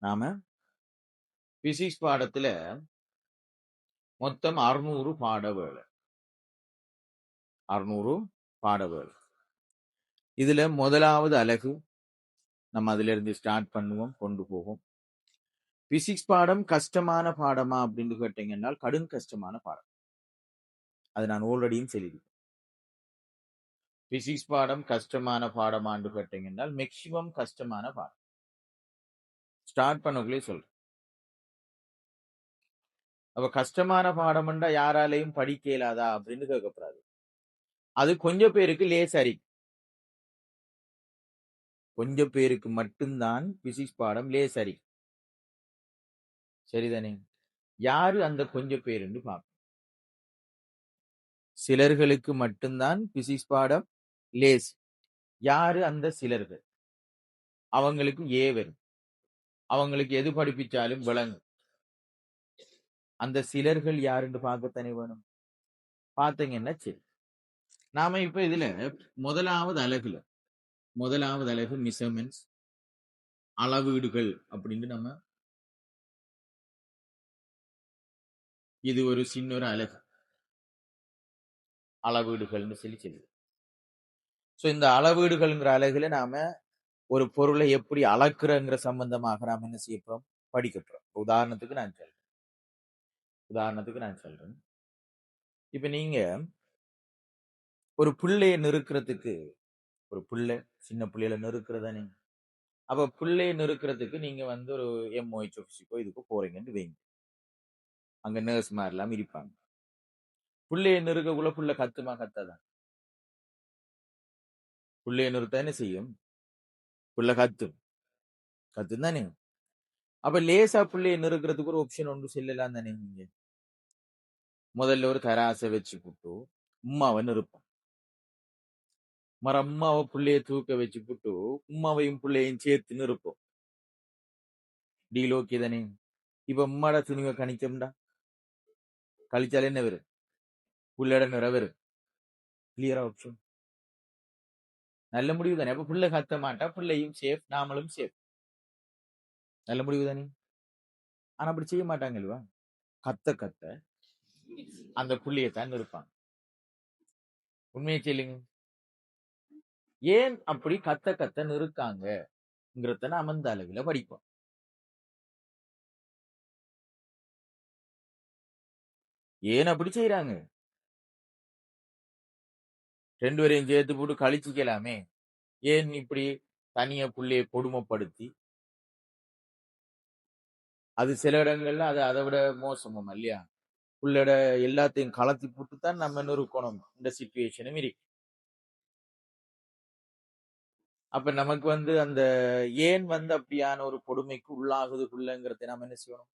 நாம பிசிக்ஸ் பாடத்துல மொத்தம் 600 பாட வேலை. 600 பாட வேலை. இதுல முதலாவது அலகு நம்ம அதுல இருந்து ஸ்டார்ட் பண்ணுவோம், கொண்டு போவோம். பிசிக்ஸ் பாடம் கஷ்டமான பாடமா அப்படின்னு கேட்டீங்கன்னா கடும் கஷ்டமான பாடம். அது நான் ஆல்ரெடியும் சொல்லியிருக்கேன். பிசிக்ஸ் பாடம் கஷ்டமான பாடமான்னு கேட்டீங்கன்னா மேக்சிமம் கஷ்டமான பாடம். ஸ்டார்ட் பண்ணக்குள்ளே சொல்றேன். அப்ப கஷ்டமான பாடம்ன்றா யாராலையும் படிக்க இயலாதா அப்படின்னு கேட்கப்படாது. அது கொஞ்சம் பேருக்கு லேசரி. கொஞ்சம் பேருக்கு மட்டும்தான் பிசிக்ஸ் பாடம் லேசரி. சரிதானே? யாரு அந்த கொஞ்சம் பேருன்னு பார்ப்போம். சிலர்களுக்கு மட்டும்தான் பிசிக்ஸ் பாடம் லேஸ். யாரு அந்த சிலர்கள்? அவங்களுக்கு ஏ வரும். அவங்களுக்கு எது படிப்பிச்சாலும் விளங்கும். அந்த சிலர்கள் யாருன்னு பார்க்கத்தானே வேணும். பார்த்தீங்கன்னா சரி. நாம இப்ப இதுல முதலாவது அலகு மெஷர்மென்ட்ஸ், அளவீடுகள் அப்படின்னு நம்ம இது ஒரு சின்ன ஒரு அலகு அளவீடுகள்னு சொல்லி. சோ இந்த அளவீடுகள்ங்கிற அலகுல நாம ஒரு பொருளை எப்படி அளக்குறங்கிற சம்பந்தமாக நாம என்ன செய்யப்போம், படிக்கப்போம். உதாரணத்துக்கு நான் சொல்றேன். இப்ப நீங்க ஒரு புள்ளைய நிறுக்கிறதுக்கு, ஒரு புள்ளை சின்ன புள்ளையில நிறுக்கிறதானே, அப்ப புள்ளைய நிறுக்கிறதுக்கு நீங்க வந்து ஒரு எம்ஓஹெச் ஆஃபீஸுக்கோ இதுக்கோ போறீங்கன்னு வைங்க. அங்க நர்ஸ் மாதிரி எல்லாம் இருப்பாங்க. புள்ளைய நிறுக்கக்குள்ள புள்ள கத்துமா கத்தாதான்? புள்ளைய நிறுத்த என்ன செய்யும்? புள்ள கத்தும் தானே. அப்ப லேசா புள்ளைய நிறுக்கிறதுக்கு ஒரு ஆப்ஷன் ஒன்று செல்லலாம் தானே. நீங்க முதல்ல ஒரு தராசை வச்சு போட்டு உம்மாவை நிறுப்போம். அம்மாவை புள்ளைய தூக்க வச்சு போட்டு உம்மாவையும் புள்ளையும் சேர்த்து நிறுப்போம். டீல் ஓகே தானே. இப்ப உம்மாட துணிவை கணிச்சோம்டா, கழிச்சாலே என்ன வரும்? புள்ளட நிற வரும். கிளியரா ஆப்ஷன். நல்ல முடிவு தானே. அப்ப புள்ள கத்த மாட்டா, பிள்ளையும் சேஃப், நாமளும் சேஃப். நல்ல முடிவு தானே. ஆனா அப்படி செய்ய மாட்டாங்க இல்லவா? கத்த அந்த புள்ளையத்தான் நிற்பாங்க. உண்மையை சொல்லுங்க. ஏன் அப்படி கத்த நிறுக்காங்கிறத நாம அந்த அளவுல படிப்போம். ஏன் அப்படி செய்யறாங்க? ரெண்டு பேரையும் சேர்த்து போட்டு கழிச்சுக்கலாமே. ஏன் இப்படி தனிய புள்ளைய கொடுமைப்படுத்தி, அது சில இடங்கள்ல அது அதை விட மோசமும் இல்லையா? புள்ளட எல்லாத்தையும் கலத்தி போட்டுத்தான் நம்ம நிறுக்கணும். இந்த சிச்சுவேஷனும் இருக்கு. அப்ப நமக்கு வந்து அந்த ஏன் வந்து அப்படியான ஒரு கொடுமைக்கு உள்ளாகுது புள்ளங்கிறத நாம என்ன செய்யணும்?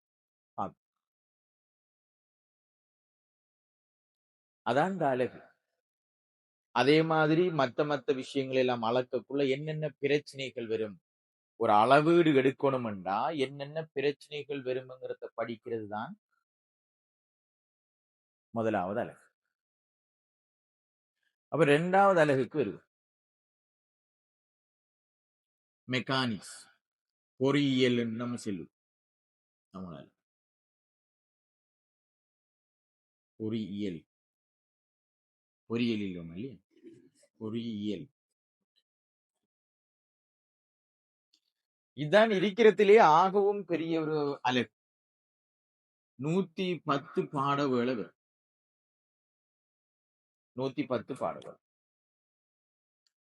அதான் இந்த அழகு. அதே மாதிரி மத்த விஷயங்கள் எல்லாம் அளக்கக்குள்ள என்னென்ன பிரச்சனைகள் வரும், ஒரு அளவீடு எடுக்கணும்டா என்னென்ன பிரச்சனைகள் வரும்ங்கிறத படிக்கிறது தான் முதலாவது அலகு. அப்ப ரெண்டாவது அலகுக்கு வருது மெக்கானிக்ஸ், பொறியியல் நம்ம செல்லும். நம்மளால பொறியியல் இல்லையா, பொறியியல் இதுதான் இருக்கிறதுலே ஆகவும் பெரிய ஒரு அலகு. 110 பாட வேலை வரும். 110 பாட வேலை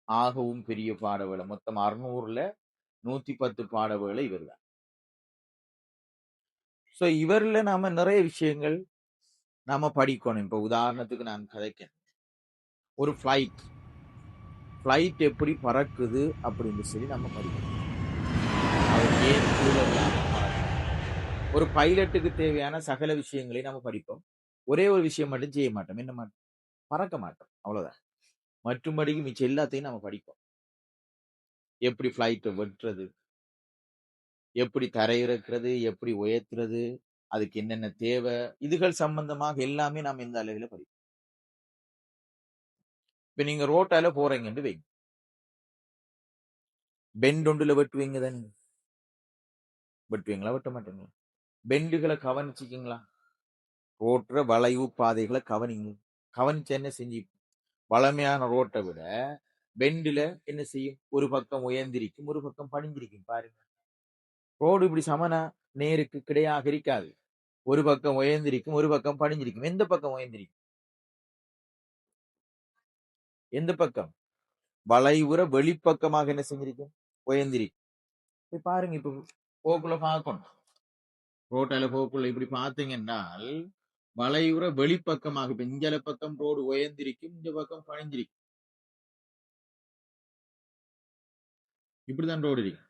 ஆகவும் பெரிய பாட வேலை. மொத்தம் 600ல 110 பாட வேலை இவர் தான். சோ இவர்ல நாம நிறைய விஷயங்கள் நாம படிக்கணும். இப்ப உதாரணத்துக்கு நான் கதைக்கிறேன். ஒரு பிளைட் எப்படி பறக்குது அப்படின்னு சொல்லி நம்ம படிக்கணும். அது ஏன் கூட ஒரு பைலட்டுக்கு தேவையான சகல விஷயங்களை நம்ம படிப்போம். ஒரே ஒரு விஷயம் மட்டும் செய்ய மாட்டோம். என்ன மாட்டோம்? பறக்க மாட்டோம். அவ்வளவுதான். மற்றும்படிக்கு மிச்சம் எல்லாத்தையும் நம்ம படிப்போம். எப்படி பிளைட்டை வெட்டுறது, எப்படி தரையிறக்கிறது, எப்படி உயர்த்துறது, அதுக்கு என்னென்ன தேவை, இதுகள் சம்பந்தமாக எல்லாமே நாம் இந்த அளவில் படிப்போம். இப்ப நீங்க ரோட்டால போறீங்கன்னு வைங்க, பெண்ட் ஒன்றுல வெட்டுவீங்க தானே. வெட்டுவீங்களா வெட்ட மாட்டீங்களா? பெண்டுகளை கவனிச்சிக்கிங்களா? ரோட்டுற வளைவு பாதைகளை கவனிங்க. கவனிச்சு என்ன செஞ்சு வளமையான ரோட்டை விட பெண்டுல என்ன செய்யும்? ஒரு பக்கம் உயர்ந்திருக்கும், ஒரு பக்கம் பணிஞ்சிருக்கும். பாருங்க, ரோடு இப்படி சமனா நேருக்கு கிடையாக இருக்காது. ஒரு பக்கம் உயர்ந்திருக்கும், ஒரு பக்கம் பணிஞ்சிருக்கும். எந்த பக்கம் உயர்ந்திருக்கும்? எந்த பக்கம்? வளைவுற வெளிப்பக்கமாக என்ன செஞ்சிருக்கும்? உயர்ந்திருக்கும். போய் பாருங்க, இப்ப போக்குள்ள பார்க்கணும். ரோட்டால போக்குள்ள இப்படி பார்த்தீங்கன்னால் வளைவுற வெளிப்பக்கமாக, இப்ப இஞ்சல பக்கம் ரோடு உயர்ந்திருக்கும், இந்த பக்கம் பணிஞ்சிருக்கும். இப்படிதான் ரோடு இருக்கு.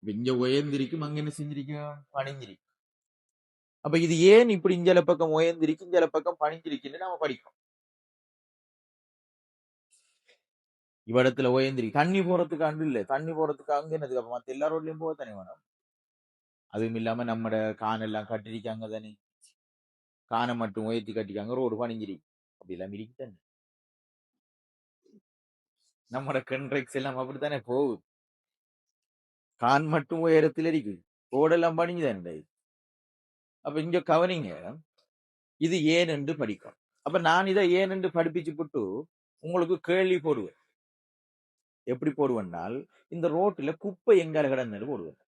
இங்க உயர்ந்திருக்கும், அங்க என்ன செஞ்சிருக்கும்? பணிஞ்சிருக்கும். அப்ப இது ஏன் இப்படி இஞ்சல பக்கம் உயர்ந்திருக்கு, இஞ்சல பக்கம் பணிஞ்சிருக்குன்னு நாம படிக்கிறோம். இவ்விடத்துல உயர்ந்திருக்கு. தண்ணி போறதுக்கு அண்டு இல்ல, தண்ணி போறதுக்கு அங்க என்னதுக்கு? அப்ப மத்த எல்லா ரோட்லயும் போக தானே வேணும். அதுவும் இல்லாம நம்மட கானெல்லாம் கட்டிருக்காங்க தானே, கானை மட்டும் உயர்த்தி கட்டிக்காங்க, ரோடு பணிஞ்சிருக்கு. அப்படி எல்லாம் இருக்குதானே. நம்மட கண்ட்ரெக்ஸ் எல்லாம் அப்படித்தானே போகுது. கான் மட்டும் உயரத்தில் இருக்கு, ரோடெல்லாம் பணிஞ்சுதானே. அப்ப இங்க கவனிங்க, இது ஏன் என்று படிக்கும். அப்ப நான் இதை ஏன் என்று படிப்பிச்சு போட்டு உங்களுக்கு கேள்வி போடுவேன். எப்படி போடுவேன்னால், இந்த ரோட்டுல குப்பை எங்கால கிடந்தது போடுவேன்.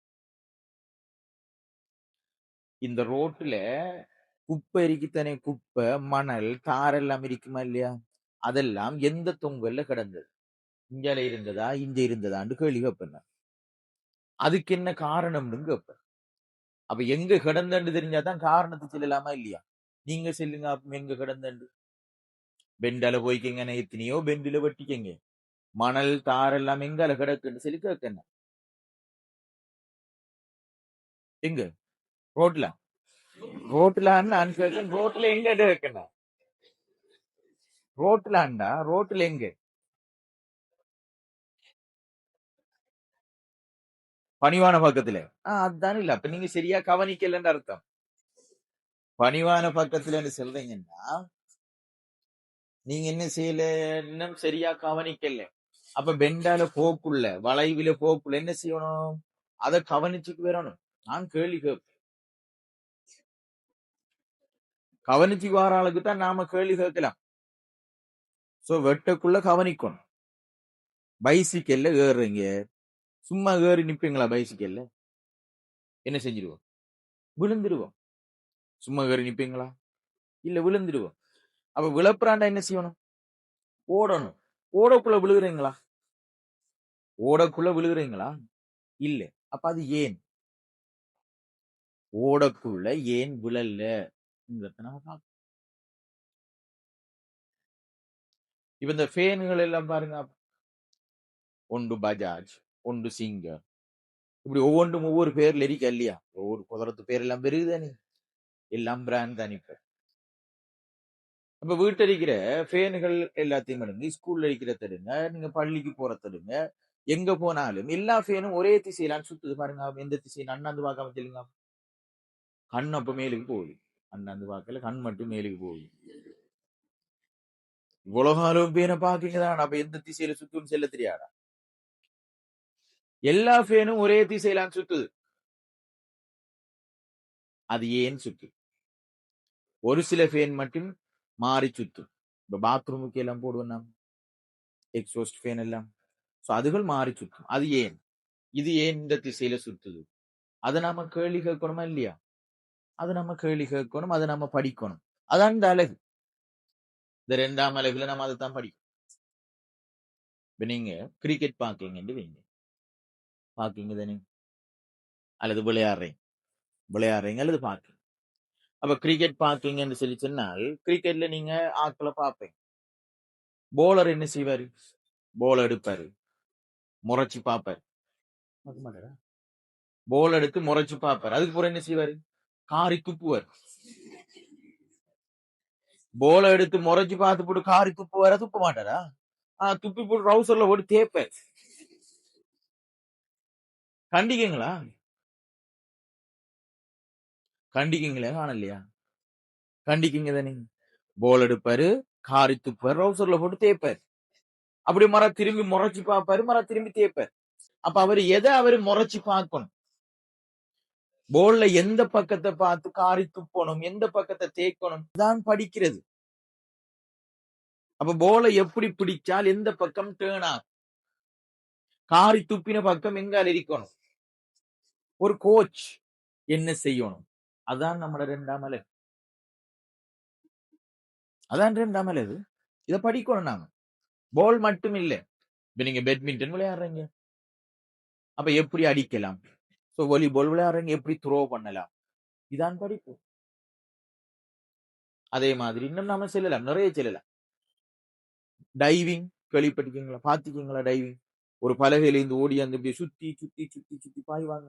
இந்த ரோட்டுல குப்பை இருக்குத்தானே, குப்பை மணல் தாரெல்லாம் இருக்குமா இல்லையா? அதெல்லாம் எந்த தொங்கல்ல கிடந்தது? இங்கால இருந்ததா இங்க இருந்ததான்னு கேள்வி கேட்பேன். அதுக்கு என்ன காரணம்னு கேட்பேன். அப்ப எங்க கிடந்தன்னு தெரிஞ்சாதான் காரணத்தை சொல்லலாமா இல்லையா? நீங்க சொல்லுங்க, எங்க கிடந்தண்டு. பெண்டால போய்க்கிங்க, எத்தனையோ பெண்டில வெட்டிக்கங்க, மணல் தாரெல்லாம் எங்கால கிடக்குன்னு சொல்லி கேட்கணும். எங்க? ரோட்ல. ரோட்ல நான் கேட்கேன், ரோட்ல எங்க கேட்கணும்? ரோட்ல அண்டா, ரோட்ல எங்க? பணிவான பக்கத்துல. அதுதான் இல்ல. அப்ப நீங்க சரியா கவனிக்கலன்னு அர்த்தம். பணிவான பக்கத்துல சொல்றீங்கன்னா நீங்க என்ன செய்யல, இன்னும் சரியா கவனிக்கல. அப்ப பெண்டால போக்குள்ள, வளைவில போக்குள்ள என்ன செய்யணும்? அதை கவனிச்சுக்கு வரணும். நான் கேள்வி கேட்பேன். கவனிச்சு வர ஆளுக்கு தான் நாம கேள்வி கேட்கலாம். சோ வெட்டக்குள்ள கவனிக்கணும். பைசிக்கல்ல ஏறுறீங்க, சும்மா ஏறி நிப்பீங்களா? பைசிக்கல்ல என்ன செஞ்சிருவோம்? விழுந்துருவோம். சும்மா ஏறி நிப்பீங்களா? இல்ல, விழுந்துருவோம். அப்ப விழப்புறாண்டா என்ன செய்யணும்? ஓடணும். ஓடக்குள்ள விழுகிறீங்களா? ஓடக்குள்ள விழுகிறீங்களா? இல்ல. அப்ப அது ஏன்? ஓடக்குள்ள ஏன் விழல? இப்ப இந்த ஃபேன்கள் எல்லாம் பாருங்க, ஒன்று பஜாஜ், ஒன்று சிங்கர், இப்படி ஒவ்வொன்றும் ஒவ்வொரு பேர்ல இருக்க இல்லையா? ஒவ்வொரு குதிரத்து பேர் எல்லாம் பெருகுதானே, எல்லாம் பிராண்ட் தான். இப்ப வீட்டு இருக்கிற ஃபேன்கள் எல்லாத்தையும் எடுங்க, ஸ்கூல்ல இருக்கிற தடுங்க, நீங்க பள்ளிக்கு போற தடுங்க, எங்க போனாலும் எல்லா ஃபேனும் ஒரே திசையிலான்னு சுத்துது பாருங்க. எந்த திசைன்னு அண்ணாந்து பார்க்காம சொல்லுங்க. கண் அப்ப மேலுக்கு போகுது. அண்ணாந்து பார்க்கல, கண் மட்டும் மேலுக்கு போகுது. இவ்வளவு காலம் பேனை பாக்கீங்கதான், அப்ப எந்த திசையில சுத்துன்னு செல்ல தெரியாதா? எல்லா ஃபேனும் ஒரே திசையிலான்னு சுத்துது. அது ஏன் சுத்து? ஒரு சில ஃபேன் மட்டும் மாறி சுத்தும். இப்ப பாத்ரூமுக்கு எல்லாம் போடுவோம் நாம், எக்ஸாஸ்ட் ஃபேன் எல்லாம். அதுகள் மாறி சுத்தும். அது ஏன்? இது ஏன் இந்த திசையில சுத்துது? அதை நாம கேள்வி கேட்கணுமா இல்லையா? அதை நம்ம கேள்வி கேட்கணும், அதை நம்ம படிக்கணும். அதான் இந்த அழகு. இந்த 2ஆம் அழகுல நம்ம அதை தான் படிக்கணும். இப்ப நீங்க கிரிக்கெட் பாக்கீங்கன்னு வைங்க, பாக்கீங்க தானே, அல்லது விளையாடுறீங்க அல்லது பாக்கீங்க. அப்ப கிரிக்கெட் பாக்கீங்கன்னு சொல்லி சொன்னால், கிரிக்கெட்ல நீங்க ஆட்களை பார்ப்பீங்க. போலர் என்ன செய்வாரு? போல் எடுப்பாரு, முறைச்சு பார்ப்பாரு. போல் எடுத்து முறைச்சு பார்ப்பாரு. அதுக்கு பிறகு என்ன செய்வாரு? காரி துப்புவார். போல எடுத்து முறைச்சு பார்த்து போட்டு காரி துப்புவாரா? துப்ப மாட்டாரா? துப்பி போட்டு ரவுசர்ல போட்டு தேப்ப. கண்டிக்கீங்களா? கண்டிக்கீங்களா? காணலையா? கண்டிக்கீங்க தானே. போல் எடுப்பாரு, காரி துப்பாரு, ரவுசர்ல போட்டு தேப்பாரு. அப்படி மர திரும்பி முறைச்சு பார்ப்பாரு, மர திரும்பி தேப்பாரு. அப்ப அவரு எதை அவரு முறைச்சு பார்க்கணும்? போல்ல எந்த பக்கத்தை பார்த்து காரி துப்பணும், எந்த பக்கத்தை தேய்க்கணும் தான் படிக்கிறது. அப்ப போலை எப்படி பிடிச்சால் எந்த பக்கம் டேர்ன் ஆகும், காரி துப்பின பக்கம் எங்கால் இருக்கணும், ஒரு கோச் என்ன செய்யணும், அதான் நம்மளோட 2ஆம் அலகு. அதான் 2ஆம் அலகு. இதை படிக்கணும் நாங்க. பால் மட்டும் இல்லை. இப்ப நீங்க பேட்மிண்டன் விளையாடுறீங்க, அப்ப எப்படி அடிக்கலாம், சோ வாலிபால் விளையாடுறீங்க எப்படி த்ரோ பண்ணலாம், இதான் படிப்பு. அதே மாதிரி இன்னும் நாம செல்லலாம், நிறைய செல்லலாம். டைவிங் கேள்விப்பட்டிருக்கீங்களா, பாத்துக்கீங்களா? டைவிங் ஒரு பலகையில இருந்து ஓடி அந்த இப்படி சுத்தி சுத்தி சுத்தி சுத்தி பாய்வாங்க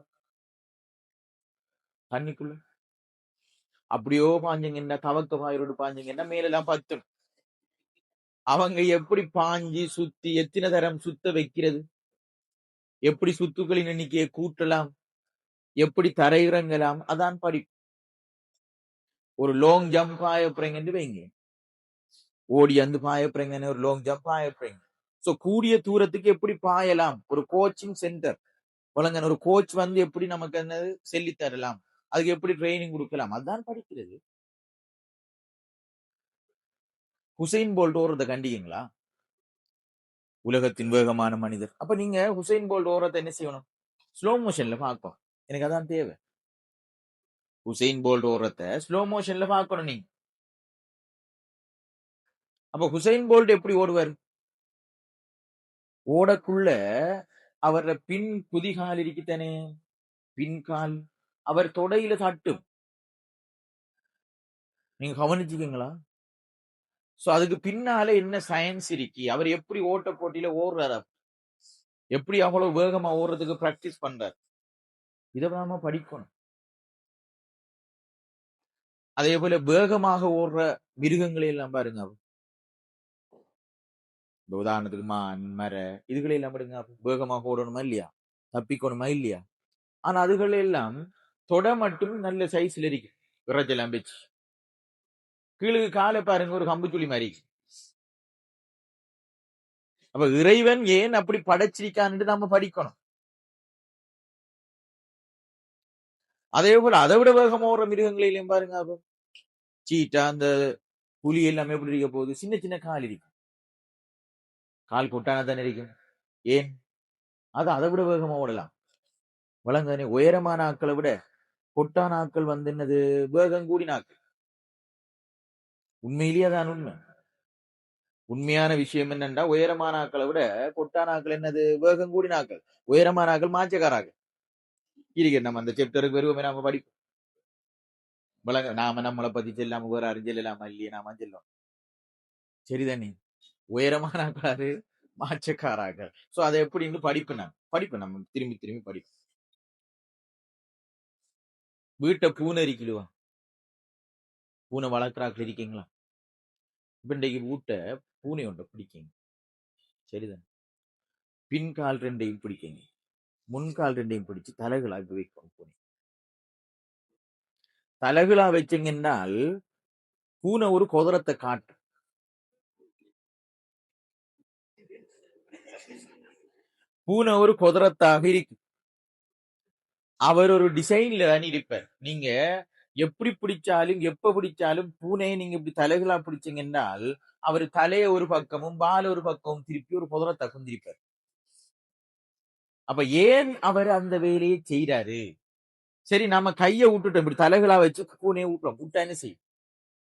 தண்ணிக்குள்ள. அப்படியோ பாஞ்சீங்கன்னா, தவக்க பாயரோடு பாஞ்சீங்கன்னா மேலெல்லாம் பத்தும். அவங்க எப்படி பாஞ்சு சுத்தி எத்தனை தரம் சுத்த வைக்கிறது, எப்படி சுத்துக்களின் எண்ணிக்கையை கூட்டலாம், எப்படி தரையிறங்கலாம், அதான் படிப்பு. ஒரு லாங் ஜம்ப் பாய போறீங்கன்னு வைங்க, ஓடி வந்து பாய போறீங்கன்னு ஒரு லாங் ஜம்ப் பாய போறீங்க. சோ கூடிய தூரத்துக்கு எப்படி பாயலாம், ஒரு கோச்சிங் சென்டர் வழங்க, ஒரு கோச் வந்து எப்படி நமக்கு என்ன சொல்லி தரலாம், அதுக்கு எப்படி ட்ரைனிங் கொடுக்கலாம், அதான் படிக்கிறது. ஹுசைன் போல்ட் ஓடுறத கண்டிங்களா, உலகத்தின் வேகமான மனிதர். அப்ப நீங்க ஹுசைன் போல்ட் ஓடுறத என்ன செய்யணும், ஸ்லோ மோஷன்ல பார்க்கணும். எனக்கு அதான் தேவை. ஹுசைன் போல்ட் ஓடுறத ஸ்லோ மோஷன்ல பார்க்கணும் நீங்க. அப்ப ஹுசைன் போல்ட் எப்படி ஓடுவார், ஓடக்குள்ள அவர பின் குதிகால் இருக்குத்தானே, பின்கால் அவர் தொடையில தட்டும். நீங்க கவனிச்சுக்கீங்களா? சோ அதுக்கு பின்னால என்ன சயின்ஸ் இருக்கு, அவர் எப்படி ஓட்ட போட்டியில ஓடுறாரு, எப்படி அவ்வளவு வேகமா ஓடுறதுக்கு பிராக்டிஸ் பண்றாரு, இதை நாம படிக்கணும். அதே போல வேகமாக ஓடுற மிருகங்களை எல்லாம் பாருங்க, உதாரணத்துக்கு மான், மர, இதுகளை எல்லாம் பாருங்க, வேகமாக ஓடணுமா இல்லையா, தப்பிக்கணுமா இல்லையா. ஆனா அதுகள் எல்லாம் தொட மட்டும் நல்ல சைஸ்ல இருக்கு, விரஜெல்லாம் வச்சு. கீழே காலை பாருங்க, ஒரு கம்புச்சுளி மாதிரி. அப்ப இறைவன் ஏன் அப்படி படைச்சிருக்கான்னு நாம படிக்கணும். அதே போல அதை விட வேகமா ஓடுற மிருகங்களிலையும் பாருங்க, அப்ப சீட்டா, அந்த புலி எல்லாமே எப்படி இருக்க போகுது, சின்ன சின்ன கால் இருக்கும், கால் கொட்டான தானே இருக்கும். ஏன், அது அதை விட வேகமா ஓடலாம். வழங்கானே உயரமான ஆட்களை விட கொட்டான ஆட்கள் வந்து என்னது, வேகம் கூடின ஆட்கள். உண்மையிலேயே அதான் உண்மை. உண்மையான விஷயம் என்னன்னா, உயரமான ஆக்களை விட கொட்டான ஆக்கள் என்னது, வேகம் கூடின ஆக்கள். உயரமான ஆக்கள் மாச்சக்காராக்கள். இருக்கு, நம்ம அந்த செப்டருக்கு வருவோமே, நாம படிப்போம். வழங்க நாம நம்மளை பத்தி செல்லாம வேற அறிஞ்சலாமா இல்லையே, நாம செல்லும் சரிதானே. உயரமான ஆக்கள் மாச்சக்காராக்கள். சோ அதை எப்படின்னு படிப்பு நம்ம திரும்பி திரும்பி படிப்போம். வீட்டை பூனை இருக்கிடுவா, பூனை வளர்க்குறாக்கள் இருக்கீங்களா? இப்ப இன்றைக்கு வீட்டை பூனை ஒன்றை பிடிக்கீங்க, சரிதானே. பின்கால் 2ஐயும் பிடிக்கீங்க, முன்கால் 2ஐயும் பிடிச்சு தலைகளா இப்ப வைக்கணும். பூனை தலைகளா வச்சீங்கன்னால் பூனை ஒரு குதிரத்தை காட்டு, பூனை ஒரு குதிரத்தாக இருக்கு. அவர் ஒரு டிசைன்ல தான் இருப்பார். நீங்க எப்படி பிடிச்சாலும் எப்ப பிடிச்சாலும் பூனையை நீங்க இப்படி தலைகளா பிடிச்சீங்கன்னால் அவர் தலைய ஒரு பக்கமும் பால ஒரு பக்கமும் திருப்பி ஒரு குதிரத்தை குந்திருப்பார். அப்ப ஏன் அவர் அந்த வேலையை செய்யறாரு? சரி, நம்ம கையை விட்டுட்டோம், இப்படி தலைகளா வச்சு பூனையை விட்டுறோம், விட்டா என்ன செய்யும்,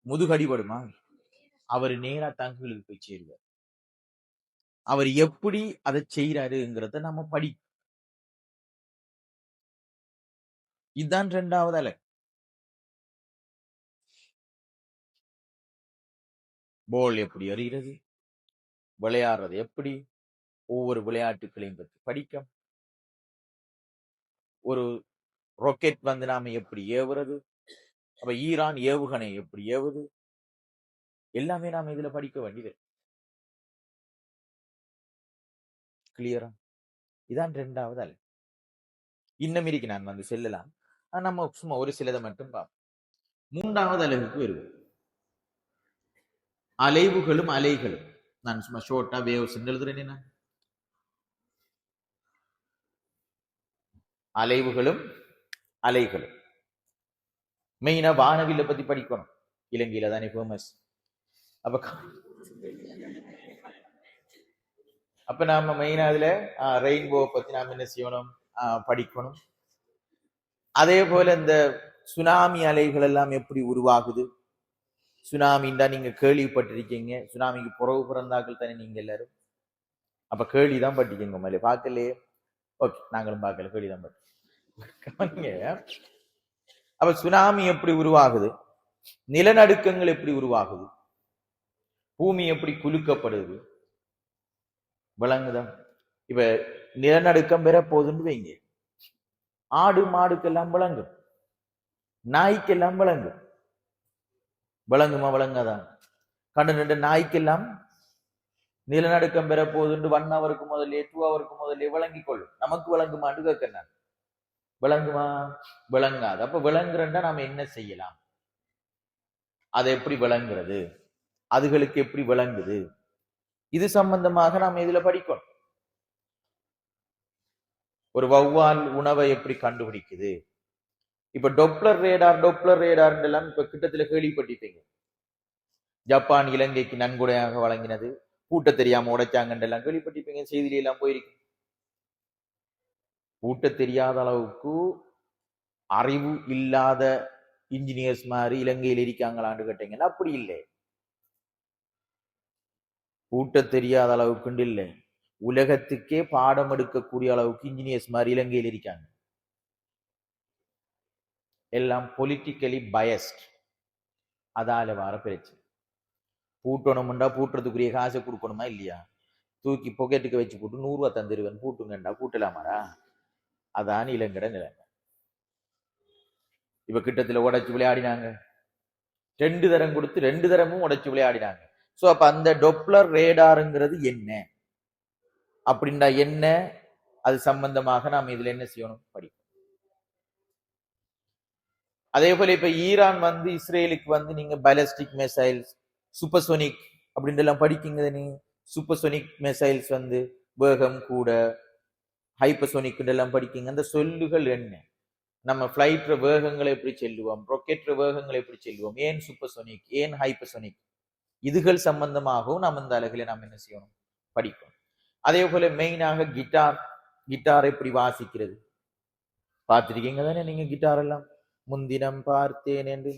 முதுகடிபடுமா? அவர் நேரா தங்களுக்கு போய் சேருவார். அவர் எப்படி அதை செய்யறாருங்கிறத நம்ம படி. இதுதான் 2வது அலை. போல் எப்படி எறிகிறது, விளையாடுறது எப்படி, ஒவ்வொரு விளையாட்டுகளையும் பற்றி படிக்க, ஒரு ராக்கெட் வந்து நாம எப்படி ஏவுறது, அப்ப ஈரான் ஏவுகணை எப்படி ஏவுது, எல்லாமே நாம இதுல படிக்க வேண்டியது. கிளியரா? இதான் 2வது அலை. இன்னும் இருக்கு, நான் வந்து செல்லலாம், நம்ம சும்மா ஒரு சிலதை மட்டும் பார்ப்போம். 3வது அலைவுக்கு வருவோம், அலைவுகளும் அலைகளும். நான் சும்மா ஷோர்ட்டா வேவ்ஸ் எழுதுறேன். அலைவுகளும் அலைகளும் மெயினா வானவில்லை பத்தி படிக்கணும். இலங்கையில தானே ஃபேமஸ். அப்ப அப்ப நாம மெயினா அதுல ரெயின்போ பத்தி நாம என்ன செய்யணும், படிக்கணும். அதே போல இந்த சுனாமி அலைகள் எல்லாம் எப்படி உருவாகுது, சுனாமின்னா நீங்க கேள்விப்பட்டிருக்கீங்க, சுனாமிக்கு புறவு பிறந்தாக்கள் தானே நீங்க எல்லாரும். அப்ப கேள்விதான் பட்டிருக்கீங்க மேலே, பார்க்கலையே. ஓகே, நாங்களும் பார்க்கல, கேள்விதான் பட்டிருக்கீங்க. அப்ப சுனாமி எப்படி உருவாகுது, நிலநடுக்கங்கள் எப்படி உருவாகுது, பூமி எப்படி குலுக்கப்படுது, விளங்குதான். இப்ப நிலநடுக்கம் பெற போகுதுன்னு வைங்க, ஆடு மாடுக்கெல்லாம் விளங்கும், நாய்க்கெல்லாம் விளங்கும். விளங்குமா? விளங்காதான். கண்டு நாய்க்கெல்லாம் நிலநடுக்கம் பெற போகுதுன்னு 1 ஹவருக்கு முதல்ல 2 ஹவருக்கு முதல்ல விளங்கிக் கொள்ளும். நமக்கு விளங்குமான்னு கேட்க, விளங்குமா? விளங்காது. அப்ப விளங்குறா நாம என்ன செய்யலாம், அதை எப்படி விளங்குறது, அதுகளுக்கு எப்படி விளங்குது, இது சம்பந்தமாக நாம இதுல படிக்கணும். ஒரு வௌவால் உணவை எப்படி கண்டுபிடிக்குது. இப்ப டொப்ளர் ரேடார் எல்லாம் இப்ப கிட்டத்துல கேள்விப்பட்டிருப்பீங்க. ஜப்பான் இலங்கைக்கு நன்கொடையாக வழங்கினது, கூட்ட தெரியாம உடைச்சாங்கன்றெல்லாம் கேள்விப்பட்டிருப்பீங்க, செய்தியில எல்லாம் போயிருக்கு. கூட்ட தெரியாத அளவுக்கு அறிவு இல்லாத இன்ஜினியர்ஸ் மாதிரி இலங்கையில் இருக்காங்களான்னு கேட்டீங்கன்னா அப்படி இல்லை. கூட்ட தெரியாத அளவுக்கு இல்லை, உலகத்துக்கே பாடம் எடுக்கக்கூடிய அளவுக்கு இன்ஜினியர்ஸ் மாதிரி இலங்கையில் இருக்காங்க. எல்லாம் பொலிட்டிக்கலி பயஸ்ட். அதால வர பிரச்சனை. பூட்டணும்டா பூட்டுறதுக்குரிய காசை கொடுக்கணுமா இல்லையா? தூக்கி பொக்கெட்டுக்கு வச்சு போட்டு 100 ரூபா தந்துருவேன் பூட்டுங்கண்டா, பூட்டலாமாடா? அதான் இலங்கட நிலைமை. இப்ப கிட்டத்துல உடைச்சு விளையாடினாங்க, 2 தரம் கொடுத்து 2 தரமும் உடைச்சு விளையாடினாங்க. சோ அப்ப அந்த டொப்ளர் ரேடாருங்கிறது என்ன அப்படின்னா என்ன, அது சம்பந்தமாக நாம இதுல என்ன செய்யணும், படிக்கணும். அதே போல இப்ப ஈரான் வந்து இஸ்ரேலுக்கு வந்து நீங்க பாலிஸ்டிக் மிசைல்ஸ், சூப்பர்சோனிக் அப்படின்னு எல்லாம் படிக்கீங்க. நீ சூப்பர்சோனிக் மிசைல்ஸ் வந்து வேகம் கூட, ஹைப்பர்சோனிக் எல்லாம் படிக்கீங்க. அந்த சொல்லுகள் என்ன, நம்ம பிளைட்ற வேகங்களை எப்படி செல்லுவோம், ராக்கெட்ற வேகங்களை எப்படி செல்லுவோம், ஏன் சூப்பர்சோனிக், ஏன் ஹைப்பர்சோனிக், இதுகள் சம்பந்தமாகவும் நாம் இந்த அழகில நாம் என்ன செய்யணும், படிக்கணும். அதே போல மெயினாக கிட்டார் எப்படி வாசிக்கிறது பார்த்திருக்கீங்க தானே நீங்க? கிட்டார் எல்லாம் முன்தினம் பார்த்தேன் என்று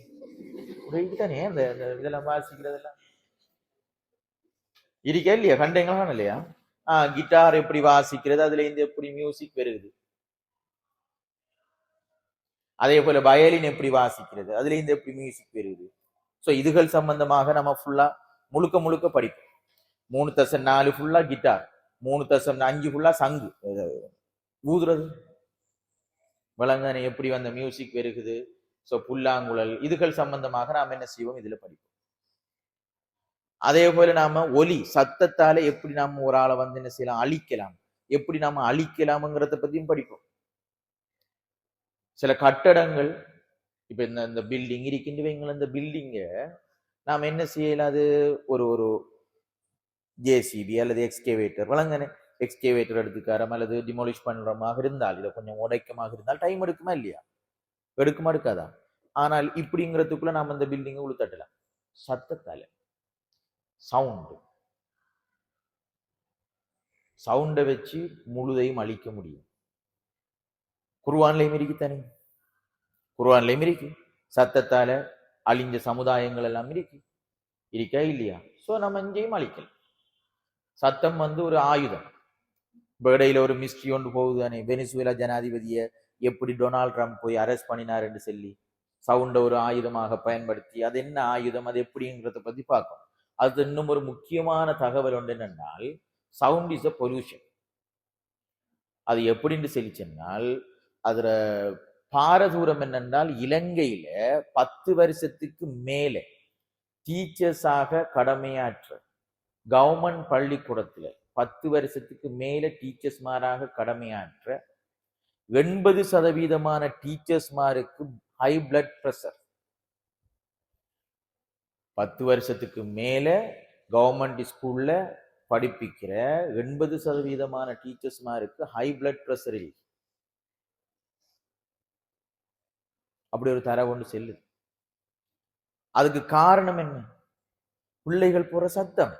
தானே அந்த இதெல்லாம் வாசிக்கிறதெல்லாம் இருக்கா இல்லையா? கண்டீங்களா இல்லையா? கிட்டார் எப்படி வாசிக்கிறது, அதுல இருந்து எப்படி மியூசிக் வருது. அதே போல வயலின் எப்படி வாசிக்கிறது, அதுல இருந்து எப்படி மியூசிக் வருது. சோ இதுகள் சம்பந்தமாக நம்ம ஃபுல்லா முழுக்க படிப்போம். 3/4 ஃபுல்லா கிட்டார், 3/5 ஃபுல்லா சங்கு ஊதுறது, விலங்கான எப்படி வந்த மியூசிக் வருகுது. சோ புல்லாங்குழல், இதுகள் சம்பந்தமாக நாம் என்ன செய்வோம், இதுல படிப்போம். அதே போல நாம ஒலி சத்தத்தால எப்படி நாம ஒரு ஆளை வந்து என்ன செய்யலாம், அழிக்கலாம், எப்படி நாம அழிக்கலாம்ங்கிறத பத்தியும் படிப்போம். சில கட்டடங்கள், இப்ப இந்த பில்டிங் இருக்கின்றவங்க, இந்த பில்டிங்க நாம என்ன செய்யலாம், அது ஒரு ஜேசிபி அல்லது எக்ஸ்கேவேட்டர் வழங்கனே, எக்ஸ்கேவேட்டர் எடுத்துக்காரம் அல்லது டிமோலிஷ் பண்றமாக இருந்தால், இதை கொஞ்சம் உடைக்கமாக இருந்தால் டைம் எடுக்குமா இல்லையா? எடுக்குமா எடுக்காதா? ஆனால் இப்படிங்கிறதுக்குள்ள நாம இந்த பில்டிங்கை உளுத்தட்டலாம் சத்தத்தால. சவுண்டை வச்சு முழுதையும் அழிக்க முடியும். குர்ஆன்லயும் இருக்குத்தானே, குர்ஆன்லயும் இருக்கு, சத்தத்தால அழிஞ்ச சமுதாயங்கள் எல்லாம் இருக்கா இல்லையா? சோ நம்ம இங்கேயும் அழிக்கலாம். சத்தம் வந்து ஒரு ஆயுதம். இடையில ஒரு மிஸ்ட்ரி ஒன்று போகுதானே, வெனிசுவேலா ஜனாதிபதியை எப்படி டொனால்ட் ட்ரம்ப் போய் அரெஸ்ட் பண்ணினார் என்று சொல்லி சவுண்ட ஒரு ஆயுதமாக பயன்படுத்தி, அது என்ன ஆயுதம், அது எப்படிங்கிறத பத்தி பார்க்கும். அது இன்னும் ஒரு முக்கியமான தகவல் ஒன்று என்னென்னால், சவுண்ட் இஸ் அ பொல்யூஷன். அது எப்படின்னு சொல்லி சொன்னால், அதுல பாரதூரம் என்னென்றால், இலங்கையில 10 வருஷத்துக்கு மேல டீச்சர்ஸாக கடமையாற்ற கவர்மெண்ட் பள்ளிக்கூடத்துல 10 வருஷத்துக்கு மேல டீச்சர்ஸ்மாராக கடமையாற்ற 80% டீச்சர்ஸ்மாருக்கு ஹை பிளட் பிரஷர். 10 வருஷத்துக்கு மேல கவர்மெண்ட் ஸ்கூல்ல படிப்பிக்கிற 80% டீச்சர்ஸ்மாருக்கு ஹை பிளட் பிரஷர் இல்லை. அப்படி ஒரு தரவு ஒன்று செல்லுது. அதுக்கு காரணம் என்ன? பிள்ளைகள் போற சத்தம்.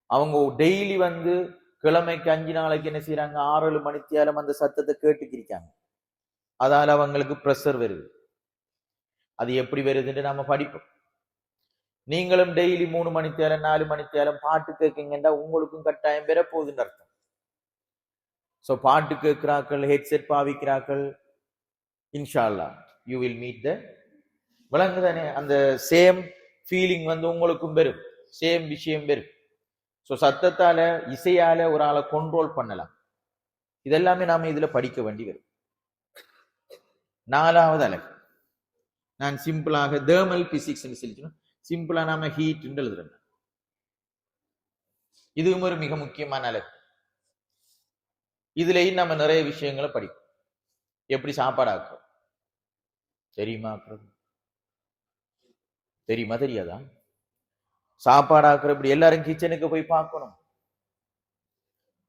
அவங்க டெய்லி வந்து கிழமைக்கு 5 நாளைக்கு என்ன செய்யறாங்க, 6-7 மணித்தியாலம் அந்த சத்தத்தை கேட்டுக்கிருக்காங்க. அதால அவங்களுக்கு பிரஷர் வருது. அது எப்படி வருதுன்னு நாம படிப்போம். நீங்களும் டெய்லி 3 மணித்தியாலம் 4 மணித்தியாலம் பாட்டு கேட்கீங்கன்னா உங்களுக்கும் கட்டாயம் பெற போகுதுன்னு அர்த்தம். சோ பாட்டு கேட்கிறார்கள், ஹெட்செட் பாவிக்கிறார்கள், இன்ஷா அல்லாஹ் யூ வில் மீட் த விளங்குதானே? அந்த சேம் ஃபீலிங் வந்து உங்களுக்கும் பெறும், சேம் விஷயம் பெறும். ஸோ சத்தத்தால இசையால ஒரு ஆளை கண்ட்ரோல் பண்ணலாம். இதெல்லாமே நாம இதுல படிக்க வேண்டி வரும். 4வது அலகு நான் சிம்பிளாக தேர்மல் பிசிக்ஸ் சொல்லி சிம்பிளா நாம ஹீட் எழுதுறேன். இதுவும் ஒரு மிக முக்கியமான அலகு. இதுலயும் நம்ம நிறைய விஷயங்களை படிப்போம். எப்படி சாப்பாடு ஆக்குறோம் தெரியுமா? தெரியுமா தெரியாதா? சாப்பாடு ஆக்குற இப்படி எல்லாரும் கிச்சனுக்கு போய் பார்க்கணும்.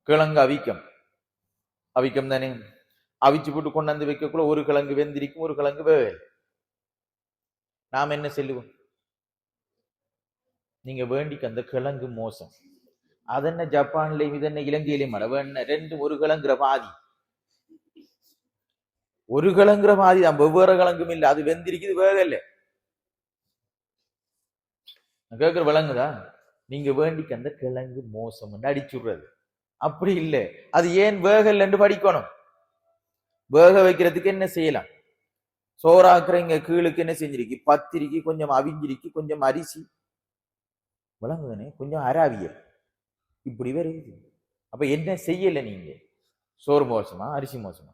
கிழங்கு அவிக்கம் தானே, அவிச்சு போட்டு கொண்டாந்து வைக்கக்குள்ள ஒரு கிழங்கு வெந்திரிக்கும், ஒரு கிழங்கு வேவே. நாம் என்ன சொல்லுவோம்? நீங்க வேண்டிக்கு அந்த கிழங்கு மோசம், அதென்ன ஜப்பான்லயும் இதென்ன இலங்கையிலையும் மழை வேண ரெண்டு ஒரு கிழங்குற பாதி, ஒரு கிழங்குற பாதி தான், வெவ்வேறு கிழங்கும் இல்லை, அது வெந்திரிக்குது வேகல. கேட்கிற விளங்குதா? நீங்க வேண்டிக்கு அந்த கிழங்கு மோசம் அடிச்சுடுறது அப்படி இல்லை. அது ஏன் வேகல் என்று படிக்கணும். வேக வைக்கிறதுக்கு என்ன செய்யலாம்? சோறாக்குறீங்க, கீழுக்கு என்ன செஞ்சிருக்கு, பத்திரிக்கை, கொஞ்சம் அவிஞ்சிருக்கு, கொஞ்சம் அரிசி, விளங்குதானே, கொஞ்சம் அராவியல், இப்படி வருது. அப்ப என்ன செய்யல நீங்க? சோறு மோசமா, அரிசி மோசமா?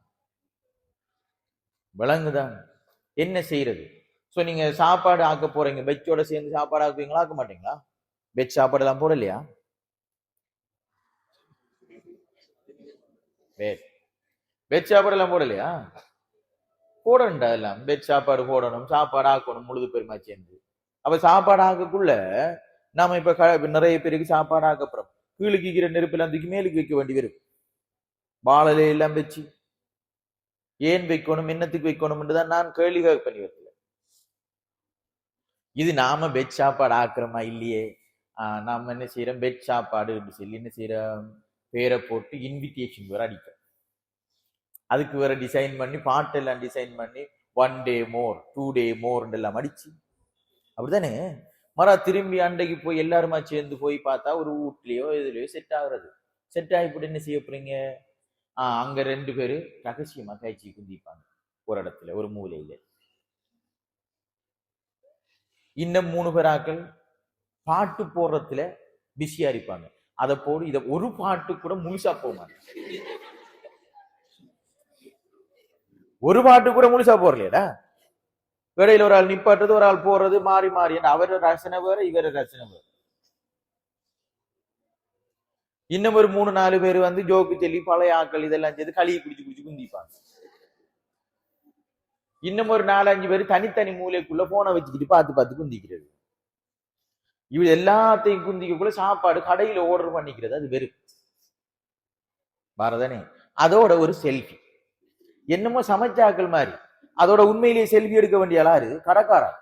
விளங்குதான்? என்ன செய்யறது? சோ நீங்க சாப்பாடு ஆக்க போறீங்க, வெச்சோட சேர்ந்து சாப்பாடு ஆக்குவீங்களா, ஆக்க மாட்டீங்களா? வெஜ் சாப்பாடு எல்லாம் போடலையா? வெஜ் சாப்பாடு எல்லாம் போடலையா? போடணும்டா, எல்லாம் வெஜ் சாப்பாடு போடணும், சாப்பாடு ஆக்கணும், முழுது பெருமா சேர்ந்து. அப்ப சாப்பாடு ஆக்கக்குள்ள நாம இப்ப நிறைய பேருக்கு சாப்பாடு ஆக்கப்புறம் கீழுக்கிற நெருப்பெல்லாம் தூக்கி மேலுக்கு வைக்க வேண்டி வரும். வாழலை எல்லாம் வச்சு ஏன் வைக்கணும், என்னத்துக்கு வைக்கணும்ன்றதான் நான் கேள்வி பண்ணி வைக்கல. இது நாம வெஜ் சாப்பாடு ஆக்குறோமா இல்லையே? நாம என்ன செய்யறோம், வெஜ் சாப்பாடு சொல்லி என்ன செய்யறோம், பேரை போட்டு இன்விடேஷன் வேற அடிக்கிறோம். அதுக்கு வேற டிசைன் பண்ணி, பாட்டெல்லாம் டிசைன் பண்ணி 1 day more 2 day more எல்லாம் அடிச்சு, அப்படித்தானே? மரா திரும்பி அண்டைக்கு போய் எல்லாருமா சேர்ந்து போய் பார்த்தா ஒரு வீட்லயோ இதுலயோ செட் ஆகுறது. செட் ஆகிப்பட்டு என்ன செய்ய போறீங்க? அங்க 2 பேரு ரகசியமா காய்ச்சி குந்திப்பாங்க ஒரு இடத்துல, ஒரு மூலையில. இன்னும் 3 பேராக்கள் பாட்டு போடுறதுல பிஸியா இருப்பாங்க. அதை போடு, இதை ஒரு பாட்டு கூட முழுசா போமாங்க, ஒரு பாட்டு கூட முழுசா போறலையடா. இடையில ஒரு ஆள் நிப்பாட்டுறது, ஒரு ஆள் போறது, மாறி மாறி, அவர ரசனை வேற இவர ரசனை வேற. இன்னும் ஒரு 3-4 பேர் வந்து ஜோக்கு சொல்லி பழைய ஆக்கள் இதெல்லாம் செய்து களியை குடிச்சு குடிச்சு குந்திப்பாங்க. இன்னும் ஒரு 4-5 பேர் தனித்தனி மூலைக்குள்ள போனை வச்சுக்கிட்டு பார்த்து பார்த்து குந்திக்கிறது. இவ எல்லாத்தையும் குந்திக்கக்குள்ள சாப்பாடு கடையில ஆர்டர் பண்ணிக்கிறது, அது வெறும் பாரதானே. அதோட ஒரு செல்ஃபி, என்னமோ சமைச்சாக்கள் மாதிரி. அதோட உண்மையிலேயே செல்ஃபி எடுக்க வேண்டிய யாரு? கடைக்காரன்.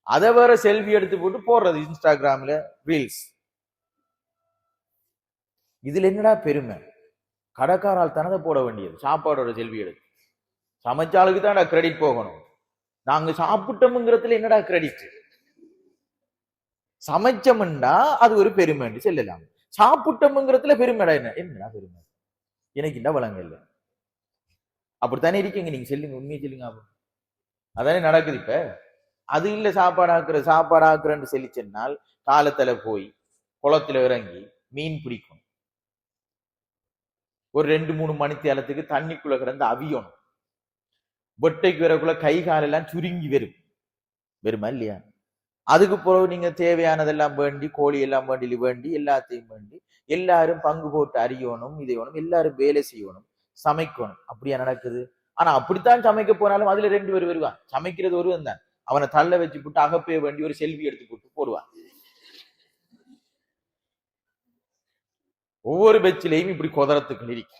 அதை வேற செல்ஃபி எடுத்து போட்டு போடுறது இன்ஸ்டாகிராம்ல ரீல்ஸ். இதுல என்னடா பெருமை? கடைக்காரால் தனதை போட வேண்டியது சாப்பாடோட செல்ஃபி எடுத்து. சமைச்சாளுக்கு தான் கிரெடிட் போகணும். நாங்க சாப்பிட்டோம்ங்கிறதுல என்னடா கிரெடிட்? சமைச்சோம்னா அது ஒரு பெருமை செல்லலாம். சாப்பிட்டோம்ங்கிறதுல பெருமைடா என்ன? என்னடா பெருமை? எனக்கு இந்த வளங்க இல்லை. அப்படித்தானே இருக்கீங்க நீங்க, செல்லுங்க, உண்மையை சொல்லுங்க. அதானே நடக்குது இப்ப. அது இல்ல சாப்பாடு ஆக்குறேன்னு சொல்லி சொன்னால் காலத்துல போய் குளத்துல இறங்கி மீன் பிடிக்கணும். ஒரு 2-3 மணித்தியாலத்துக்கு தண்ணிக்குள்ள கிடந்து அவியணும். வெட்டைக்கு வரக்குள்ள கை காலெல்லாம் சுருங்கி வருமா இல்லையா? அதுக்கு பிறகு நீங்க தேவையானதெல்லாம் வேண்டி, கோழி எல்லாம் வேண்டி எல்லாத்தையும் வேண்டி எல்லாரும் பங்கு போட்டு அறியணும், இதையணும், எல்லாரும் வேலை செய்யணும், சமைக்கணும். அப்படியா நடக்குது? ஆனா அப்படித்தான் சமைக்க போனாலும் அதுல 2 பேர் வருவான். சமைக்கிறது ஒருவன் தான், அவனை தள்ள வச்சு போட்டு அகப்பே வேண்டி ஒரு செல்வி எடுத்து போட்டு போடுவான். ஒவ்வொரு பெச்சிலையும் இப்படி கொதறத்துக்கு இருக்கு.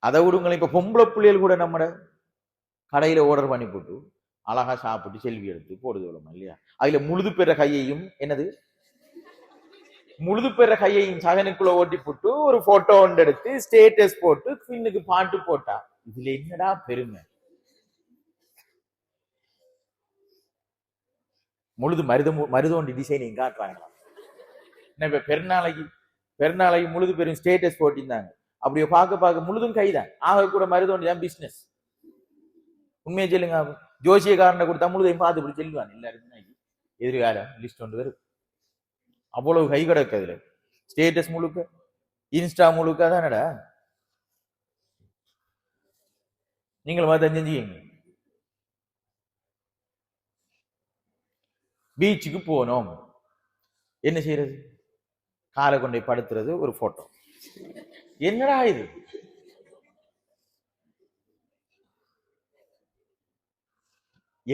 அதை விடுங்களேன், இப்ப பொம்பளை பிள்ளைகள் கூட கடையில ஆர்டர் பண்ணி போட்டு அழகா சாப்பிட்டு செல்வி எடுத்து போடுது இல்லையா? அதுல முழுது பெற கையையும் என்னது முழுது பெற கையையும் சகனுக்குள்ள ஓட்டி போட்டு ஒரு போட்டோ ஒன்று எடுத்து ஸ்டேட்டஸ் போட்டு பின்னுக்கு பாட்டு போட்டா இதுல என்னடா பெருமை? முழுது மருதோண்டி டிசைனிங் காட்டுறாங்களா? இப்ப பெருநாளைக்கு முழுது பெரும் ஸ்டேட்டஸ் போட்டிருந்தாங்க. அப்படியே பார்க்க முழுதும் கைதான். ஆக கூட மருதோண்டி தான் பிசினஸ். உண்மையை சொல்லுங்க. ஜோசியக்காரனை கொடுத்தா முழுதையும் பார்த்து இப்படி செல்வான் எல்லாருக்கும். எதிர்காலம் லிஸ்ட் ஒன்று வரும். அவ்வளவு கை கிடக்கு அதுல. ஸ்டேட்டஸ் முழுக்க, இன்ஸ்டா முழுக்க தானடா. நீங்கள் பார்த்து செஞ்சுக்கீங்க. பீச்சுக்கு போனோம், என்ன செய்யறது? காலை கொண்டை படுத்துறது, ஒரு போட்டோ. என்னடா இது?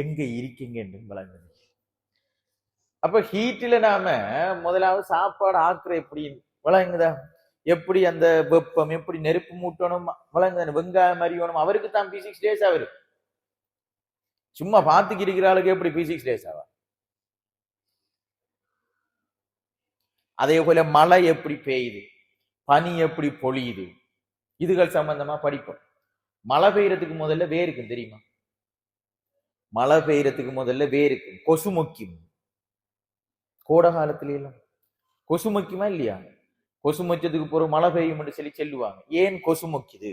எங்க இருக்கீங்க என்று வழங்குது. அப்ப ஹீட்டில நாம முதலாவது சாப்பாடு ஆக்குற எப்படி வழங்குதா? எப்படி அந்த வெப்பம், எப்படி நெருப்பு மூட்டணும் வழங்குத? வெங்காயம் அறியணும். அவருக்கு தான் P6 days அவரு. சும்மா பார்த்துக்கு இருக்கிற ஆளுக்கு எப்படி P6 days ஆவா? அதே போல மழை எப்படி பெய்யுது, பனி எப்படி பொழியுது, இதுகள் சம்பந்தமா படிப்போம். மழை பெய்யறதுக்கு முதல்ல வேருக்கும் தெரியுமா? மழை பெய்யறதுக்கு முதல்ல வேருக்கும். கொசு முக்கியம். கோடை காலத்துல எல்லாம் கொசு முக்கியமா இல்லையா? கொசு மொச்சதுக்கு போற மழை பெய்யும் என்று சொல்லி சொல்லுவாங்க. ஏன் கொசு முக்கியது?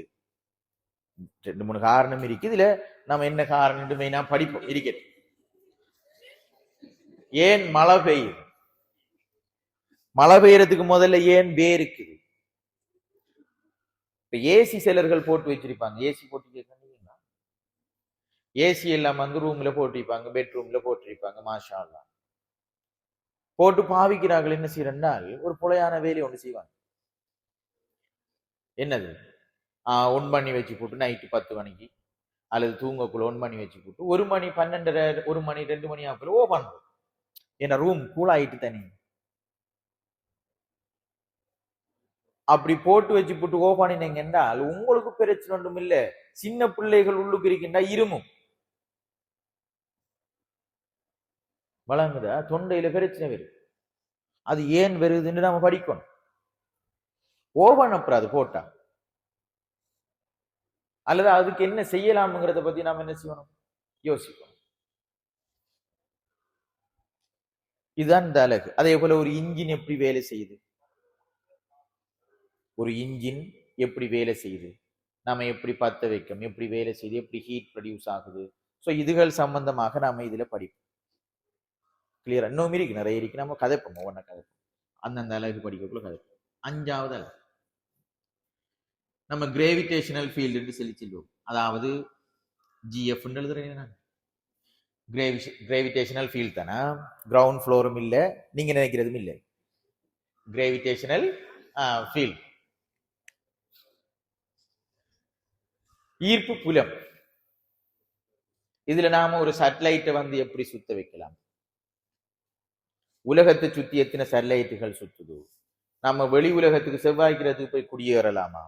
2-3 காரணம் இருக்கு. இதுல நம்ம என்ன காரணம் மெயினா படிப்போம். இருக்கிறது. ஏன் மழை பெய்யும்? மழை பெய்யறதுக்கு முதல்ல ஏன் வேருக்குது? இப்ப ஏசி சிலர்கள் போட்டு வச்சிருப்பாங்க. ஏசி போட்டு கேட்கறீங்களா? ஏசி எல்லாம் வந்து ரூம்ல போட்டிருப்பாங்க, பெட்ரூம்ல போட்டிருப்பாங்க. மாஷா அல்லாஹ் போட்டு பாவிக்கிறார்கள். என்ன செய்யறால் ஒரு புலையான வேலையை ஒன்று செய்வாங்க. என்னது? ஒன் பண்ணி வச்சு போட்டு நைட்டு 10 மணிக்கு அல்லது தூங்கக்குள்ள 1 மணி வச்சு போட்டு 1 மணி 12:30 1 மணி 2 மணி ஆகுள்ள ஓபன் பண்ணும். ஏன்னா ரூம் கூல் ஆயிட்டு தனி. அப்படி போட்டு வச்சு போட்டு ஓபன் பண்ணினீங்க என்றால் உங்களுக்கு பிரச்சனை ஒன்றும் இல்லை. சின்ன பிள்ளைகள் உள்ளுக்கு இருக்கின்றா இருமும் வழங்குதா, தொண்டையில பிரச்சனை வரும். அது ஏன் வருதுன்னு நாம படிக்கணும். ஓபன் அப்புறம் அது போட்டா அல்லது அதுக்கு என்ன செய்யலாம்ங்கிறத பத்தி நாம என்ன செய்யணும்? யோசிக்கணும். இதுதான் இந்த அழகு. அதே போல ஒரு இன்ஜின் எப்படி வேலை செய்யுது, ஒரு இன்ஜின் எப்படி வேலை செய்யுது, நாம எப்படி பத்த வைக்கணும், எப்படி வேலை செய்யுது, எப்படி ஹீட் ப்ரொடியூஸ் ஆகுது. ஸோ இதுகள் சம்பந்தமாக நாம இதுல படிப்போம். கிளியரா? இன்னும் இருக்கு, நிறைய இருக்கு. நம்ம கதைப்போம், ஒவ்வொன்றை கதைப்போம். அந்தந்த அழகு படிக்கக்குள்ள கதைப்போம். 5வது அழகு நம்ம கிராவிடேஷனல் ஃபீல்டு என்று சொல்லி சொல்லுவோம். அதாவது GF எழுதுறேன். கிராவிடேஷனல் ஃபீல்ட் தானே, கிரவுண்ட் ஃப்ளோரும் இல்லை, நீங்க நினைக்கிறதும் இல்லை. கிராவிடேஷனல் ஃபீல்ட், ஈர்ப்பு புலம். இதுல நாம ஒரு சேட்டலைட்டை வந்து எப்படி சுத்த வைக்கலாம்? உலகத்தை சுத்தி எத்தனை சேட்டலைட்டுகள் சுத்துது? நம்ம வெளி உலகத்துக்கு செவ்வாய்க்கிறதுக்கு போய் குடியேறலாமா?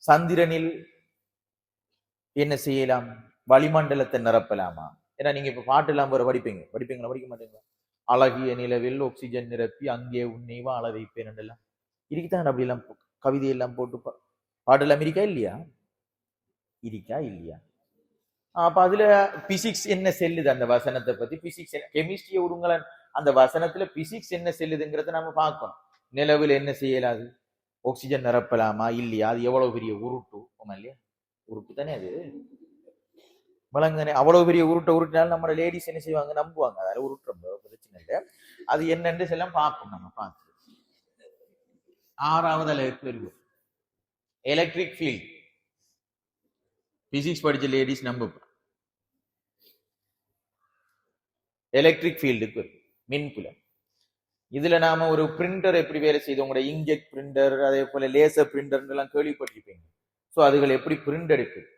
சந்திரனில் என்ன செய்யலாம்? வளிமண்டலத்தை நிரப்பலாமா? ஏன்னா நீங்க இப்ப பாட்டு எல்லாம் ஒரு படிப்பீங்களா? படிக்க மாட்டீங்களா? அழகிய நிலவில் ஆக்சிஜன் நிரப்பி அங்கே உன்னை வாழ வைப்பேன் எல்லாம் இருக்குதான். அப்படி எல்லாம் கவிதையெல்லாம் போட்டு பாட்டு எல்லாம் இருக்கா இல்லையா? இருக்கா இல்லையா? அப்ப அதுல பிசிக்ஸ் என்ன செல்லுது? அந்த வசனத்தை பத்தி பிசிக்ஸ், கெமிஸ்ட்ரியை விடுங்களேன், அந்த வசனத்துல பிசிக்ஸ் என்ன செல்லுதுங்கிறத நாம பார்க்கணும். நிலவில் என்ன செய்யலாது? ஆக்சிஜன் நிரப்பலாமா இல்லையா? அது எவ்வளவு பெரிய உருட்டு இல்லையா? உருட்டு தானே அது, வழங்குதானே. அவ்வளவு பெரிய உருட்டினாலும் நம்ம லேடிஸ் என்ன செய்வாங்க? நம்புவாங்க. அதால உருட்டுற பிரச்சனை இல்லை. அது என்னன்னு எல்லாம் பார்ப்போம். நம்ம பார்த்து 6வது அளவுக்கு வருவோம். Electric field. பிசிக்ஸ் படிச்ச லேடிஸ் நம்ப. எலக்ட்ரிக் ஃபீல்டுக்கு மின்புலம். இதுல நாம ஒரு பிரிண்டர் எப்படி வேலை செய்யுது? உங்களோட இங்க்ஜெட் பிரிண்டர், அதே போல லேசர் பிரிண்டர் எல்லாம் கேள்விப்பட்டிருப்பீங்க. ஸோ அதுகள் எப்படி பிரிண்ட் எடுக்குது,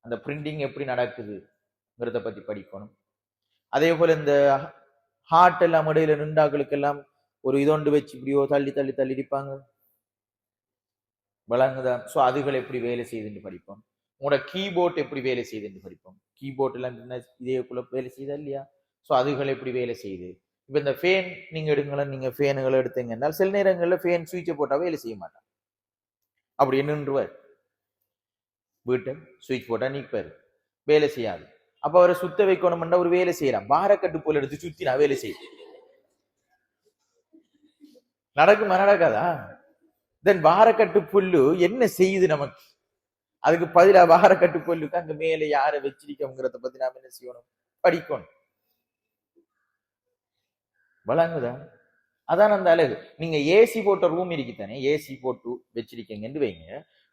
அந்த பிரிண்டிங் எப்படி நடக்குதுங்கிறத பத்தி படிக்கணும். அதே போல இந்த ஹார்ட் எல்லாம் இடையில நின்றாக்களுக்கு எல்லாம் ஒரு இதொண்டு வச்சு இப்படியோ தள்ளி தள்ளி தள்ளி இருப்பாங்க, வழங்குதா? ஸோ அதுகள் எப்படி வேலை செய்யுதுன்னு படிப்போம். உங்களோட கீபோர்ட் எப்படி வேலை செய்யுதுன்னு படிப்போம். கீபோர்ட் எல்லாம் இதேக்குள்ள வேலை செய்யுதா இல்லையா? ஸோ அதுகள் எப்படி வேலை செய்யுது. இப்ப இந்த ஃபேன் நீங்க எடுங்களேன், நீங்க ஃபேனுகளை எடுத்தீங்கன்னா சில நேரங்களில் ஃபேன் சுவிட்சை போட்டா வேலை செய்ய மாட்டான். அப்படி நின்றுவார் வீட்டை சுவிட்ச் போட்டா நீப்பாரு, வேலை செய்யாது. அப்ப அவரை சுத்த வைக்கணும்னா ஒரு வேலை செய்யலாம். பாரக்கட்டு போல எடுத்து சுத்தி நான் வேலை செய்யும். நடக்குமா நடக்காதா? தென் வாரக்கட்டு புல்லு என்ன செய்யுது நமக்கு? அதுக்கு பதிலா வாரக்கட்டு புல்லுக்கு அங்க மேல யாரை வச்சிருக்கோங்கிறத பத்தி நாம என்ன செய்யணும்? படிக்கணும். வழங்குதா? அதான் அந்த அழகு. நீங்க ஏசி போட்ட ரூம் இருக்குத்தானே, ஏசி போட்டு வச்சிருக்கீங்கன்னு வைங்க.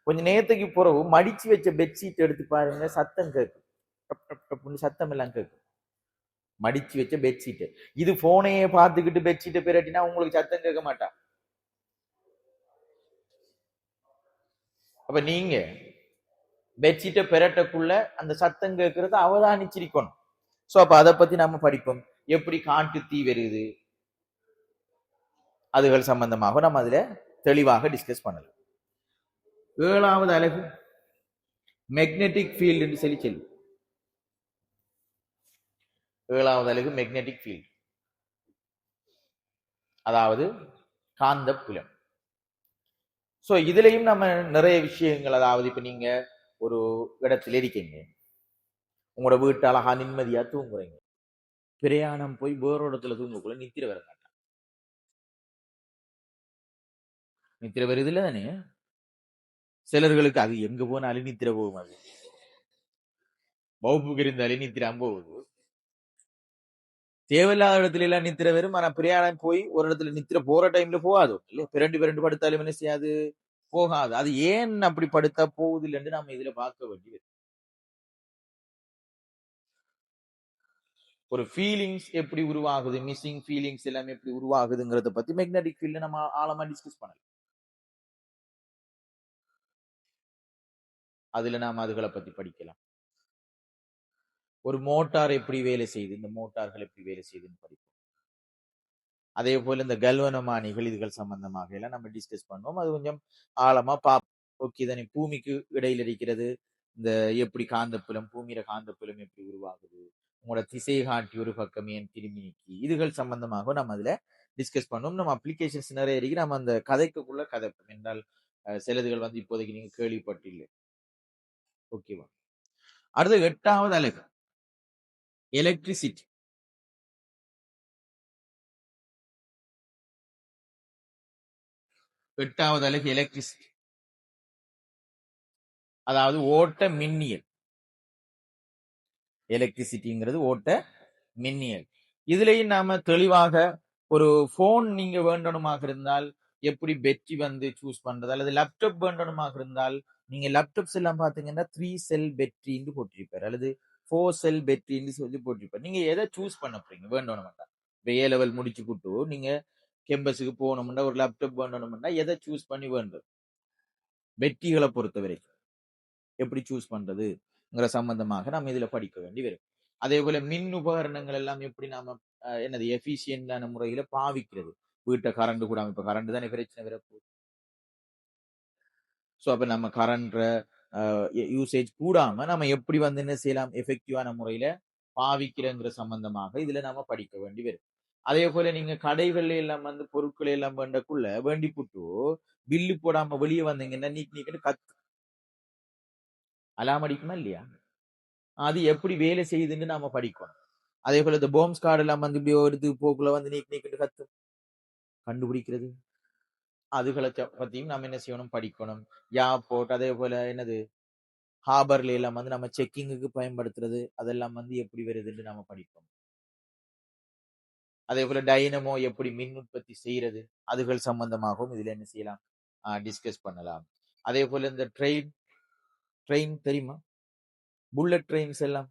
கொஞ்ச நேரத்துக்கு பிறகு மடிச்சு வச்ச பெட்ஷீட் எடுத்து பாருங்க, சத்தம் கேட்கும். டப் டப் டப்னு சத்தம் எல்லாம் கேட்கும். மடிச்சு வச்ச பெட்ஷீட். இது போனையே பார்த்துக்கிட்டு பெட்ஷீட்டை பிரட்டினா உங்களுக்கு சத்தம் கேட்க மாட்டா. அப்ப நீங்க பெட்ஷீட்டை பெரட்டக்குள்ள அந்த சத்தம் கேட்கறத அவதானிச்சிருக்கணும். சோ அப்ப அதை பத்தி நாம படிப்போம். எப்படி காட்டு தீ வருது, அதுகள் சம்பந்தமாக நம்ம அதுல தெளிவாக டிஸ்கஸ் பண்ணலாம். 7வது அலகு மேக்னெட்டிக் ஃபீல்டு என்று சொல்லி சொல்லும். 7வது அலகு மேக்னெட்டிக் ஃபீல்டு, அதாவது காந்த புலம். சோ இதுலயும் நம்ம நிறைய விஷயங்கள், அதாவது இப்ப நீங்க ஒரு இடத்துல இருக்கீங்க, உங்களோட வீட்டு அழகா நிம்மதியா தூங்குறீங்க. பிரயாணம் போய் வேற இடத்துல தூங்கக்குள்ள நித்திர வர மாட்டான். நித்திர வருது இல்ல தானே? சிலர்களுக்கு அது எங்க போனாலும் நித்திர போகும். அது வகுப்புக்கு இருந்தாலும் நித்திராம போகுது. தேவையில்லாத இடத்துல எல்லாம் நித்திர வரும். ஆனா பிரயாணம் போய் ஒரு இடத்துல நித்திர போற டைம்ல போகாது இல்ல. பிறண்டு பிறண்டு படுத்தாலும் என்ன செய்யாது, போகாது. அது ஏன் அப்படி படுத்தா போகுது இல்லைன்னு நம்ம இதுல பார்க்க வேண்டியது. ஒரு ஃபீலிங்ஸ் எப்படி உருவாகுது, மிஸ்ஸிங் ஃபீலிங்ஸ் எல்லாமே எப்படி உருவாகுதுங்கிறத பத்தி மேக்னெட்டிக் ஃபீல்ட்ல நம்ம ஆழமா டிஸ்கஸ் பண்ணலாம். அதுல நாம அதுகளை பத்தி படிக்கலாம். ஒரு மோட்டார் எப்படி வேலை செய்யுது, இந்த மோட்டார்கள் எப்படி வேலை செய்யுதுன்னு படிப்போம். அதே போல இந்த கல்வனமானிகள் இதுகள் சம்பந்தமாக எல்லாம் நம்ம டிஸ்கஸ் பண்ணுவோம். அது கொஞ்சம் ஆழமா பார்ப்போம். ஓகே தானே? பூமிக்கு இடையில இருக்கிறது இந்த எப்படி காந்தப்புலம், பூமியில காந்தப்புலம் எப்படி உருவாகுது, உங்களோட திசை காட்டி ஒரு பக்கம் ஏன் திரும்பி நிக்கி, இதுகள் சம்பந்தமாக நம்ம அதுல டிஸ்கஸ் பண்ணுவோம். நம்ம அப்ளிகேஷன்ஸ் நிறைய இருக்கு. நம்ம அந்த கதைக்குள்ள கதைப்போம் என்றால் சிலதுகள் வந்து இப்போதைக்கு நீங்க கேள்விப்பட்டில்லை. ஓகேவா? அடுத்து 8வது அலகு எலக்ட்ரிசிட்டி. 8வது அலகு எலக்ட்ரிசிட்டி, அதாவது ஓட்ட மின்னியல். எலக்ட்ரிசிட்டிங்கிறது ஓட்ட மின்னியல். இதுலயும் நாம தெளிவாக ஒரு போன் நீங்க வேண்டணுமாக இருந்தால் எப்படி பெட்ரி வந்து சூஸ் பண்றது, அல்லது லேப்டாப் வேண்டணுமாக இருந்தால் நீங்க லேப்டாப்ஸ் எல்லாம் பாத்தீங்கன்னா 3 செல் பெட்ரின்னு போட்டிருப்பாரு, அல்லது 4 செல் பெட்ரின்னு சொல்லி போட்டிருப்பாரு. நீங்க எதை சூஸ் பண்ண போறீங்க வேண்டணும்னா? இப்போ ஏ லெவல் முடிச்சு கூட்டு நீங்க கேம்பஸுக்கு போகணும்னா ஒரு லேப்டாப் வேண்டணும்னா எதை சூஸ் பண்ணி வேண்டும்? பெட்ரிகளை பொறுத்த வரைக்கும் எப்படி சூஸ் பண்றதுங்கிற சம்பந்தமாக நம்ம இதுல படிக்க வேண்டி வரும். அதே போல மின் உபகரணங்கள் எல்லாம் எப்படி நாம என்னது எஃபிஷியன்டான முறையில பாவிக்கிறது. வீட்டை கரண்ட் கூடாம, இப்ப கரண்ட் தானே பிரச்சனை வரப்போகுது. ஸோ அப்ப நம்ம கரண்ட் யூசேஜ் கூடாம நம்ம எப்படி வந்து என்ன செய்யலாம், எஃபெக்டிவான முறையில பாவிக்கிறங்கிற சம்பந்தமாக இதுல நாம படிக்க வேண்டி வரும். அதே போல நீங்க கடைகள்ல எல்லாம் வந்து பொருட்களை எல்லாம் வேண்டக்குள்ள வேண்டி போட்டு பில்லு போடாம வெளியே வந்தீங்கன்னா நீக் நீக்கிட்டு அலாம் அடிக்குமா இல்லையா? அது எப்படி வேலை செய்யுதுன்னு நாம படிக்கணும். அதே போல இந்த போம்ஸ் கார்டு எல்லாம் வந்து இப்படி எடுத்து போக்குள்ள வந்து நீக் நீக்கிட்டு கத்து கண்டுபிடிக்கிறது, அதுகளை பத்தியும் நம்ம என்ன செய்யணும், படிக்கணும். யா போட் அதே போல என்னது ஹாபர்ல எல்லாம் வந்து நம்ம செக்கிங்குக்கு பயன்படுத்துறது, அதெல்லாம் வந்து எப்படி வருதுன்னு நம்ம படிப்போம். அதே போல டைனமோ எப்படி மின் உற்பத்தி செய்யறது, அதுகள் சம்பந்தமாகவும் இதுல என்ன செய்யலாம், டிஸ்கஸ் பண்ணலாம். அதே போல இந்த ட்ரெயின் ட்ரெயின் தெரியுமா? புல்லட் ட்ரெயின்ஸ் எல்லாம்,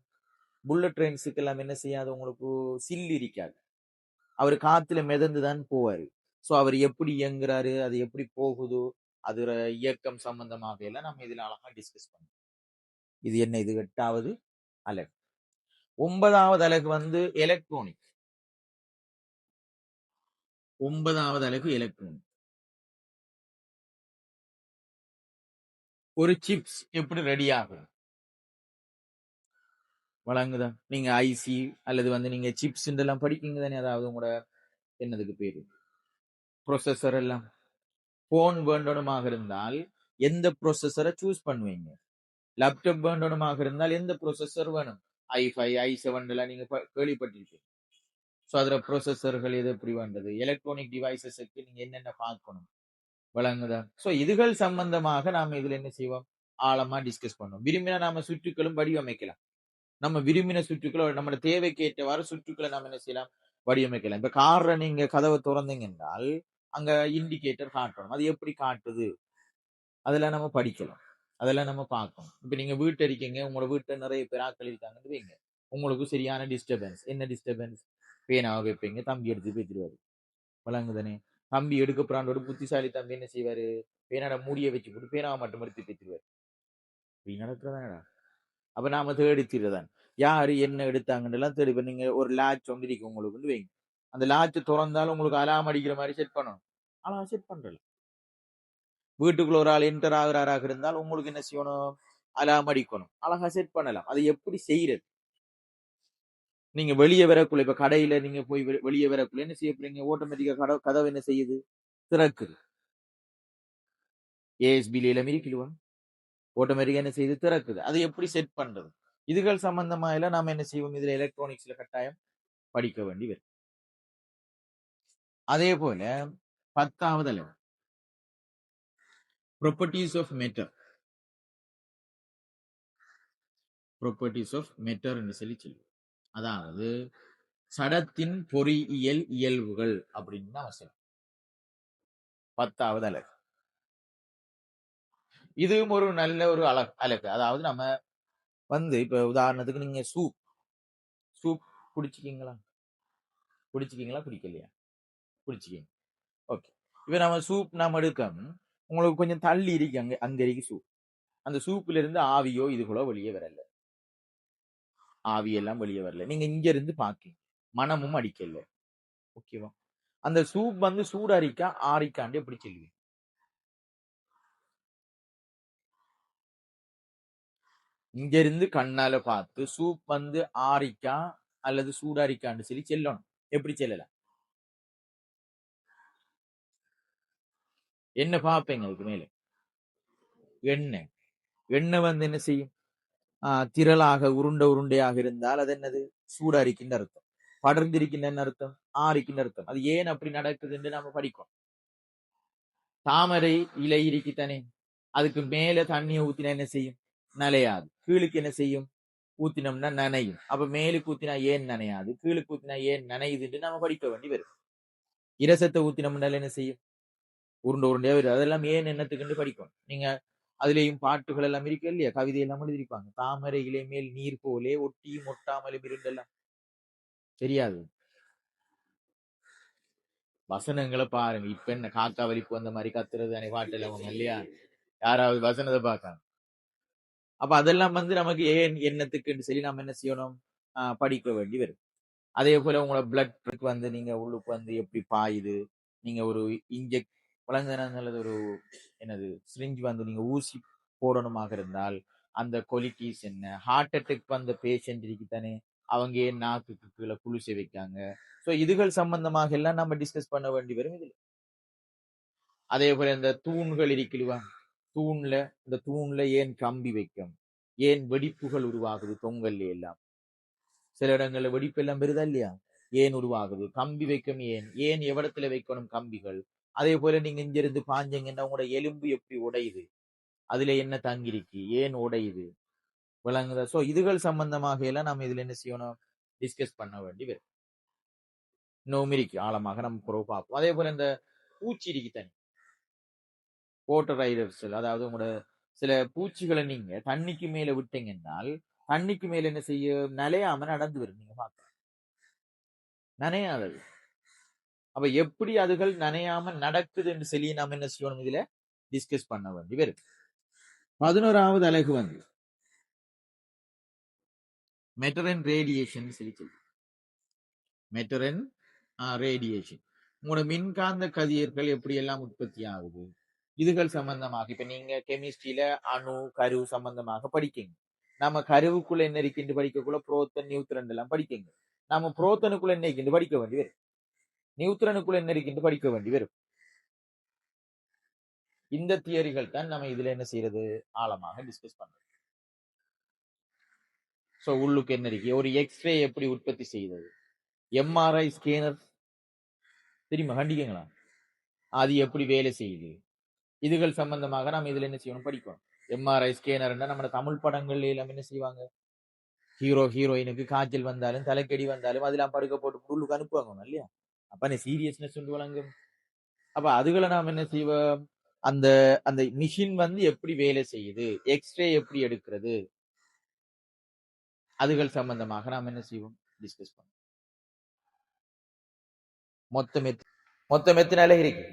புல்லட் ட்ரெயின்ஸுக்கு எல்லாம் என்ன செய்யாது, உங்களுக்கு சில்லு இருக்காது. அவர் காத்துல மிதந்துதான் போவாரு. சோ அவர் எப்படி இயங்குறாரு, அது எப்படி போகுதோ, அது இயக்கம் சம்பந்தமாக எல்லாம் நம்ம இதுல அழகா டிஸ்கஸ் பண்ணுவோம். இது என்ன? இது 8வது அலகு. 9வது அலகு வந்து எலக்ட்ரானிக். 9வது அலகு எலக்ட்ரானிக். ஒரு சிப்ஸ் எப்படி ரெடி ஆகும், வழங்குதா? நீங்க ஐசி அல்லது வந்து நீங்க சிப்ஸ் எல்லாம் படிக்கீங்க தானே, அதாவது உங்களோட என்னதுக்கு பேரு ப்ரொசஸர் எல்லாம். போன் வேண்டணுமாக இருந்தால் எந்த ப்ரொசஸரை சூஸ் பண்ணுவீங்க? லேப்டாப் வேண்டணுமாக இருந்தால் எந்த ப்ரொசஸர் வேணும்? i5 i7 எல்லாம் நீங்க கேள்விப்பட்டிருக்கீங்க. ஸோ அதுல ப்ரொசஸர்கள் எது எப்படி வேண்டது, எலக்ட்ரானிக் டிவைசஸுக்கு நீங்க என்னென்ன பார்க்கணும், வழங்குதா? ஸோ இதுகள் சம்பந்தமாக நாம இதுல என்ன செய்வோம், ஆழமா டிஸ்கஸ் பண்ணுவோம். விரும்பினா நாம சுற்றுக்களும் வடிவமைக்கலாம். நம்ம விரும்பின சுற்றுக்களை நம்ம தேவைக்கு ஏற்றவாறு சுற்றுக்களை நாம என்ன செய்யலாம், வடிவமைக்கலாம். இப்ப கார்ல நீங்க கதவை திறந்தீங்க என்றால் அங்க இண்டிகேட்டர் காட்டணும். அது எப்படி காட்டுது, அதெல்லாம் நம்ம படிக்கலாம், அதெல்லாம் நம்ம பார்க்கணும். இப்ப நீங்க வீட்டு இருக்கீங்க, உங்களோட வீட்டுல நிறைய பேர் ஆட்கள் இருக்காங்கன்னு வைங்க, உங்களுக்கு சரியான டிஸ்டர்பன்ஸ். என்ன டிஸ்டர்பன்ஸ்? பேனாவை வைப்பீங்க, தம்பி எடுத்து பேத்திடுவாரு, வழங்குதானே? தம்பி எடுக்க போறாண்டோட புத்திசாலி தம்பி என்ன செய்வாரு, பேனாட மூடிய வச்சு போட்டு பேனாவை மட்டும் எடுத்து பேத்திடுவாரு. இப்படி நடக்கிறதானடா. அப்ப நாம தேடித்திருதான் யாரு என்ன எடுத்தாங்கன்னு தேடி. இப்ப நீங்க ஒரு லாட்ச் ஒன்று இருக்கு உங்களுக்கு வைங்க, அந்த லாட்ச் திறந்தாலும் உங்களுக்கு அலாம் அடிக்கிற மாதிரி செட் பண்ணணும். ஆனா செட் பண்றல. வீட்டுக்குள்ள ஒரு ஆள் என்டர் ஆகுறாராக இருந்தால் உங்களுக்கு என்ன செய்யணும், அலாம் அடிக்கணும். அழகா செட் பண்ணலாம். அது எப்படி செய்யறது? நீங்க வெளியே வரக்குள்ள, இப்ப கடையில நீங்க போய் வெளியே வரக்குள்ள என்ன செய்ய போறீங்க, ஆட்டோமேட்டிக்கா கதவு என்ன செய்யுது, திறக்குது. ஏஎஸ்பில எல்லாம் இருக்குல்லுவா, ஆட்டோமேட்டிக்கா என்ன செய்யுது, திறக்குது. அது எப்படி செட் பண்றது? இதுகள் சம்பந்தமா எல்லாம் நாம என்ன செய்வோம், இதுல எலக்ட்ரானிக்ஸ்ல கட்டாயம் படிக்க வேண்டி வரும். அதே போல 10வது அளவு properties of matter. Properties of matter என்று சொல்லி சொல்லுவோம். அதாவது சடத்தின் பொறியியல் இயல்புகள் அப்படின்னு அவசியம். 10வது அலகு. இதுவும் ஒரு நல்ல ஒரு அலகு. அதாவது நம்ம வந்து இப்ப உதாரணத்துக்கு நீங்க சூப் சூப் குடிச்சிக்கீங்களா, குடிக்கலையா? குடிச்சிக்கீங்க. ஓகே. இப்ப நம்ம சூப் நாம எடுக்கோம், உங்களுக்கு கொஞ்சம் தள்ளி இருக்கு, அங்க இருக்கு சூப். அந்த சூப்ல இருந்து ஆவியோ இதுகளோ வெளியே வரல, ஆவியெல்லாம் வெளியே வரல. நீங்க இங்க இருந்து பாக்கீங்க, மனமும் அடிக்கல. ஓகேவா? அந்த சூப் வந்து சூடாரிக்கா ஆரிக்காண்டு எப்படி சொல்லுவீங்க? இங்க இருந்து கண்ணால பார்த்து சூப் வந்து ஆரிக்கா அல்லது சூடாரிக்கான்னு சொல்லி செல்லணும். எப்படி செல்லலாம்? என்ன பார்ப்பீங்க அதுக்கு மேல? எண்ணெய். எண்ணெய் வந்து என்ன செய்யும், திரளாக உருண்டையாக இருந்தால் அது என்னது, சூடாரிக்கின்ற அர்த்தம். படர்ந்திருக்கின்ற அர்த்தம், ஆரிக்கின்ற அர்த்தம். அது ஏன் அப்படி நடக்குதுன்னு நாம படிக்கும். தாமரை இலை இருக்குத்தானே, அதுக்கு மேல தண்ணியை ஊத்தினா என்ன செய்யும், நனையாது. கீழுக்கு என்ன செய்யும், ஊத்தினோம்னா நனையும். அப்ப மேலுக்கு ஊத்தினா ஏன் நனையாது, கீழுக்கு ஊத்தினா ஏன் நனையுதுன்னு நாம படிக்க வேண்டி வரும். இரசத்தை ஊத்தினோம்னால என்ன செய்யும், உருண்டையா வரும். அதெல்லாம் ஏன் என்னத்துக்குன்னு படிக்கும். நீங்க அதுலயும் பாட்டுகள் எல்லாம் இருக்கு இல்லையா, கவிதை எல்லாம் எழுதிருப்பாங்க. தாமரை இலை மேல் நீர் போலே ஒட்டியும் ஒட்டாமலும் இருந்தெல்லாம். தெரியாது வசனங்களை பாருங்க. இப்ப என்ன காக்கா வலிப்பு அந்த மாதிரி கத்துறது தானே பாட்டு எல்லாம் இல்லையா, யாராவது வசனத்தை பார்க்காங்க. அப்ப அதெல்லாம் வந்து நமக்கு ஏன் என்னத்துக்குன்னு சொல்லி நம்ம என்ன செய்யணும், படிக்க வேண்டி வரும். அதே போல உங்களோட பிளட் வந்து நீங்க உள்ளுக்கு வந்து எப்படி பாயுது, நீங்க ஒரு இன்ஜெக்ட் வழங்குறது ஒரு என்னது சிரிஞ்ச் வந்து நீங்க ஊசி போடணுமாக இருந்தால் அந்த குவாலிட்டிஸ் என்ன, ஹார்ட் அட்டாக் வந்த பேஷண்ட் இருக்குதானே, அவங்க ஏன் நாக்குக்கு கீழே குளிசை வைக்காங்க. ஸோ இதுகள் சம்பந்தமாக எல்லாம் நம்ம டிஸ்கஸ் பண்ண வேண்டி வரும் இதுல. அதே போல இந்த தூண்கள் இருக்குல்லுவா, தூண்ல இந்த தூண்ல ஏன் கம்பி வைக்கும், ஏன் வெடிப்புகள் உருவாகுது தொங்கல்ல எல்லாம், சில இடங்கள்ல வெடிப்பு எல்லாம் பெறுதா இல்லையா, ஏன் உருவாகுது, கம்பி வைக்கும் ஏன், ஏன் எவ்விடத்துல வைக்கணும் கம்பிகள். அதே போல நீங்க இங்க இருந்து பாஞ்சீங்கன்னா உங்களோட எலும்பு எப்படி உடையுது, அதுல என்ன தங்கிருக்கு, ஏன் உடையுது, விளங்குதா? சோ இதுகள் சம்பந்தமாக எல்லாம் நம்ம இதுல என்ன செய்யணும், டிஸ்கஸ் பண்ண வேண்டி வரும். நோமிரிக்கு ஆழமாக நம்ம புறவு பார்ப்போம். அதே போல இந்த பூச்சிரிக்கு தனி வாட்டர் ரைடர்ஸ், அதாவது உங்களோட சில பூச்சிகளை நீங்க தண்ணிக்கு மேல விட்டீங்கன்னால் தண்ணிக்கு மேல என்ன செய்ய, நலையாம நடந்து வரும். நீங்க பார்க்கலாம், நனையாதது. அப்ப எப்படி அதுகள் நனையாம நடக்குது என்று சொல்லி நாம என்ன செய்யணும், இதுல டிஸ்கஸ் பண்ண வேண்டி வரும். 11வது அலகு வந்து மெட்டர் அண்ட் ரேடியேஷன் சொல்லி சொல்லு. மெட்டர் அண்ட் ரேடியேஷன், உங்களோட மின்காந்த கதிர்கள் எப்படி எல்லாம் உற்பத்தி ஆகுது, இதுகள் சம்பந்தமாக. இப்ப நீங்க கெமிஸ்ட்ரியில அணு கரு சம்பந்தமாக படிக்கீங்க. நம்ம கருவுக்குள்ள என்ன இருக்குன்னு படிக்கக்குள்ள புரோத்தன் நியூட்ரன் எல்லாம் படிக்கங்க. நாம புரோத்தனுக்குள்ள என்ன இருக்குன்னு படிக்க வேண்டி வரும், நியூட்ரனுக்குள்ள என்ன இருக்குன்னு படிக்க வேண்டி வரும். இந்த தியரிகள் தான் நம்ம இதுல என்ன செய்யறது, ஆழமாக டிஸ்கஸ் பண்றோம். சோ உள்ளுக்கு என்ன இருக்கு, ஒரு எக்ஸ்ரே எப்படி உற்பத்தி செய்தது, எம்ஆர்ஐ ஸ்கேனர் தெரியுமா, கண்டிக்கங்களா, அது எப்படி வேலை செய்யுது, இதுகள் சம்பந்தமாக நாம் இதுல என்ன செய்யணும், படிக்கணும். எம்ஆர்ஐ ஸ்கேனர் நம்ம தமிழ் படங்கள்ல எல்லாம் என்ன செய்வாங்க, ஹீரோ ஹீரோயினுக்கு காய்ச்சல் வந்தாலும் தலைக்கடி வந்தாலும் அதெல்லாம் படுக்க போட்டு உள்ளுக்கு அனுப்புவாங்க இல்லையா, அப்ப சீரியஸ்னஸ் கொண்டு வழங்கும். அப்ப அதுகளை நாம் என்ன செய்வோம், அந்த அந்த மிஷின் வந்து எப்படி வேலை செய்யுது, எக்ஸ்ரே எப்படி எடுக்கிறது, அதுகள் சம்பந்தமாக நாம் என்ன செய்வோம், டிஸ்கஸ் பண்ணுவோம். மொத்தம் எத்தனை அலகு இருக்கு,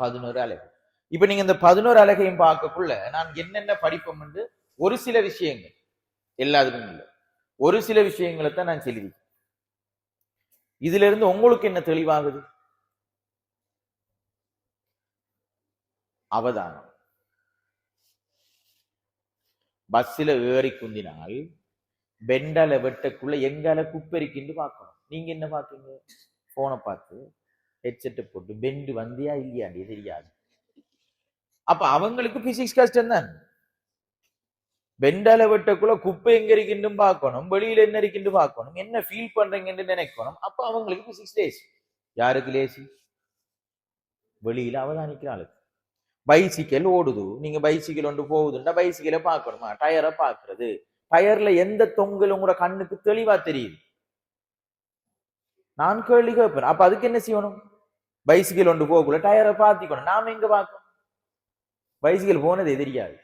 11 அலகு. இப்ப நீங்க இந்த 11 அலகையும் பார்க்கக்குள்ள நான் என்னென்ன படிப்போம் என்று ஒரு சில விஷயங்கள், எல்லாத்துக்கும் இல்லை, ஒரு சில விஷயங்களை தான் நான் சொல்லியிருக்கேன். இதுல இருந்து உங்களுக்கு என்ன தெளிவாகுது, அவதானம். பஸ்ல ஏறி குந்தினால் பெண்டால வெட்டக்குள்ள எங்கால குப்பெரிக்கின்னு பார்க்கணும். நீங்க என்ன பாக்குறீங்க, போனை பார்த்து ஹெட்செட்டை போட்டு பெண்டு வந்தியா இல்லையாண்டி தெரியாது. அப்ப அவங்களுக்கு பிசிக்ஸ் கஷ்டம் தான். பெண்டால வெட்டக்குள்ள குப்பை எங்க இருக்குன்னு பார்க்கணும், வெளியில என்ன இருக்குன்னு பார்க்கணும், என்ன ஃபீல் பண்றீங்கன்னு நினைக்கணும். அப்ப அவங்களுக்கு பிசிக்ஸ் லேசி. யாருக்கு லேசி, வெளியில அவதானிக்கிற ஆளுக்கு. பைசிக்கல் ஓடுது, நீங்க பைசிக்கல் ஒன்று போகுதுன்னா பைசிக்கலை பார்க்கணுமா, டயரை பார்க்கறது, டயர்ல எந்த தொங்கல் உங்களோட கண்ணுக்கு தெளிவா தெரியுது, நான் கேள்வி கேட்பேன். அப்ப அதுக்கு என்ன செய்யணும், பைசிக்கல் ஒன்று போகக்குள்ள டயரை பார்த்திக்கணும். நாம எங்க பார்க்கணும், பைசிக்கல் போனதே தெரியாது.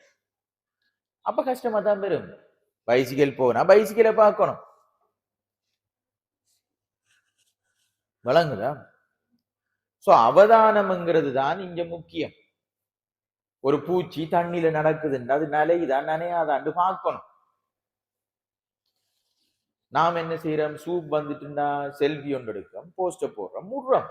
அப்ப கஷ்டமா தான் பெறும். பைசிக்கல் போனா பைசிக்கலை பார்க்கணும், வழங்குதா. சோ அவதானம்ங்கிறது தான் இங்க முக்கியம். ஒரு பூச்சி தண்ணியில நடக்குதுன்னா அது நலையுதான் நனையாதான்னு பார்க்கணும். நாம் என்ன செய்யறோம், சூப் வந்துட்டுன்னா செல்ஃபி ஒன்று எடுக்கிறோம், போஸ்டர் போடுறோம், முடுறோம்.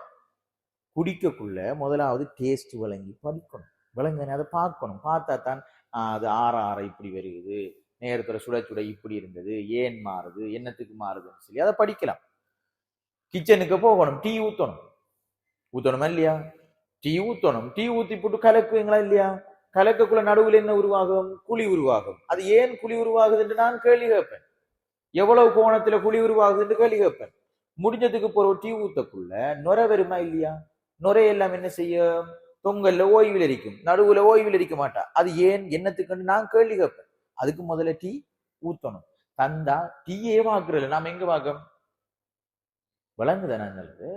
குடிக்கக்குள்ள முதலாவது டேஸ்ட் விளங்கி படிக்கணும், விளங்க அதை பார்க்கணும். பார்த்தா தான் அது ஆற இப்படி வருது, நேரத்துல சுட சுட இப்படி இருந்தது, ஏன் மாறுது, என்னத்துக்கு மாறுதுன்னு சொல்லி அதை படிக்கலாம். கிச்சனுக்கு போகணும், டீ ஊத்தணுமா இல்லையா, டீ ஊத்தணும், டீ ஊத்தி போட்டு கலக்குவீங்களா இல்லையா, கலக்கக்குள்ள நடுவில் என்ன உருவாகும், குழி உருவாகும். அது ஏன் குழி உருவாகுதுன்னு நான் கேள்வி கேட்பேன். எவ்வளவு கோணத்துல குழி உருவாகுதுன்னு கேள்வி கேட்பேன். முடிஞ்சதுக்கு போற டீ ஊத்தக்குள்ள நுரை வருமா இல்லையா, நுரை எல்லாம் என்ன செய்யும், தொங்கல்ல ஓய்வில் இருக்கும், நடுவுல ஓய்வில் இருக்க மாட்டா. அது ஏன் என்னத்துக்குன்னு நான் கேள்வி கேட்பேன். அதுக்கு முதல்ல டீ ஊத்தணும். தந்தா டீயே வாக்குறல, நாம எங்க வாக்கம், விளங்குதானே எங்களுக்கு.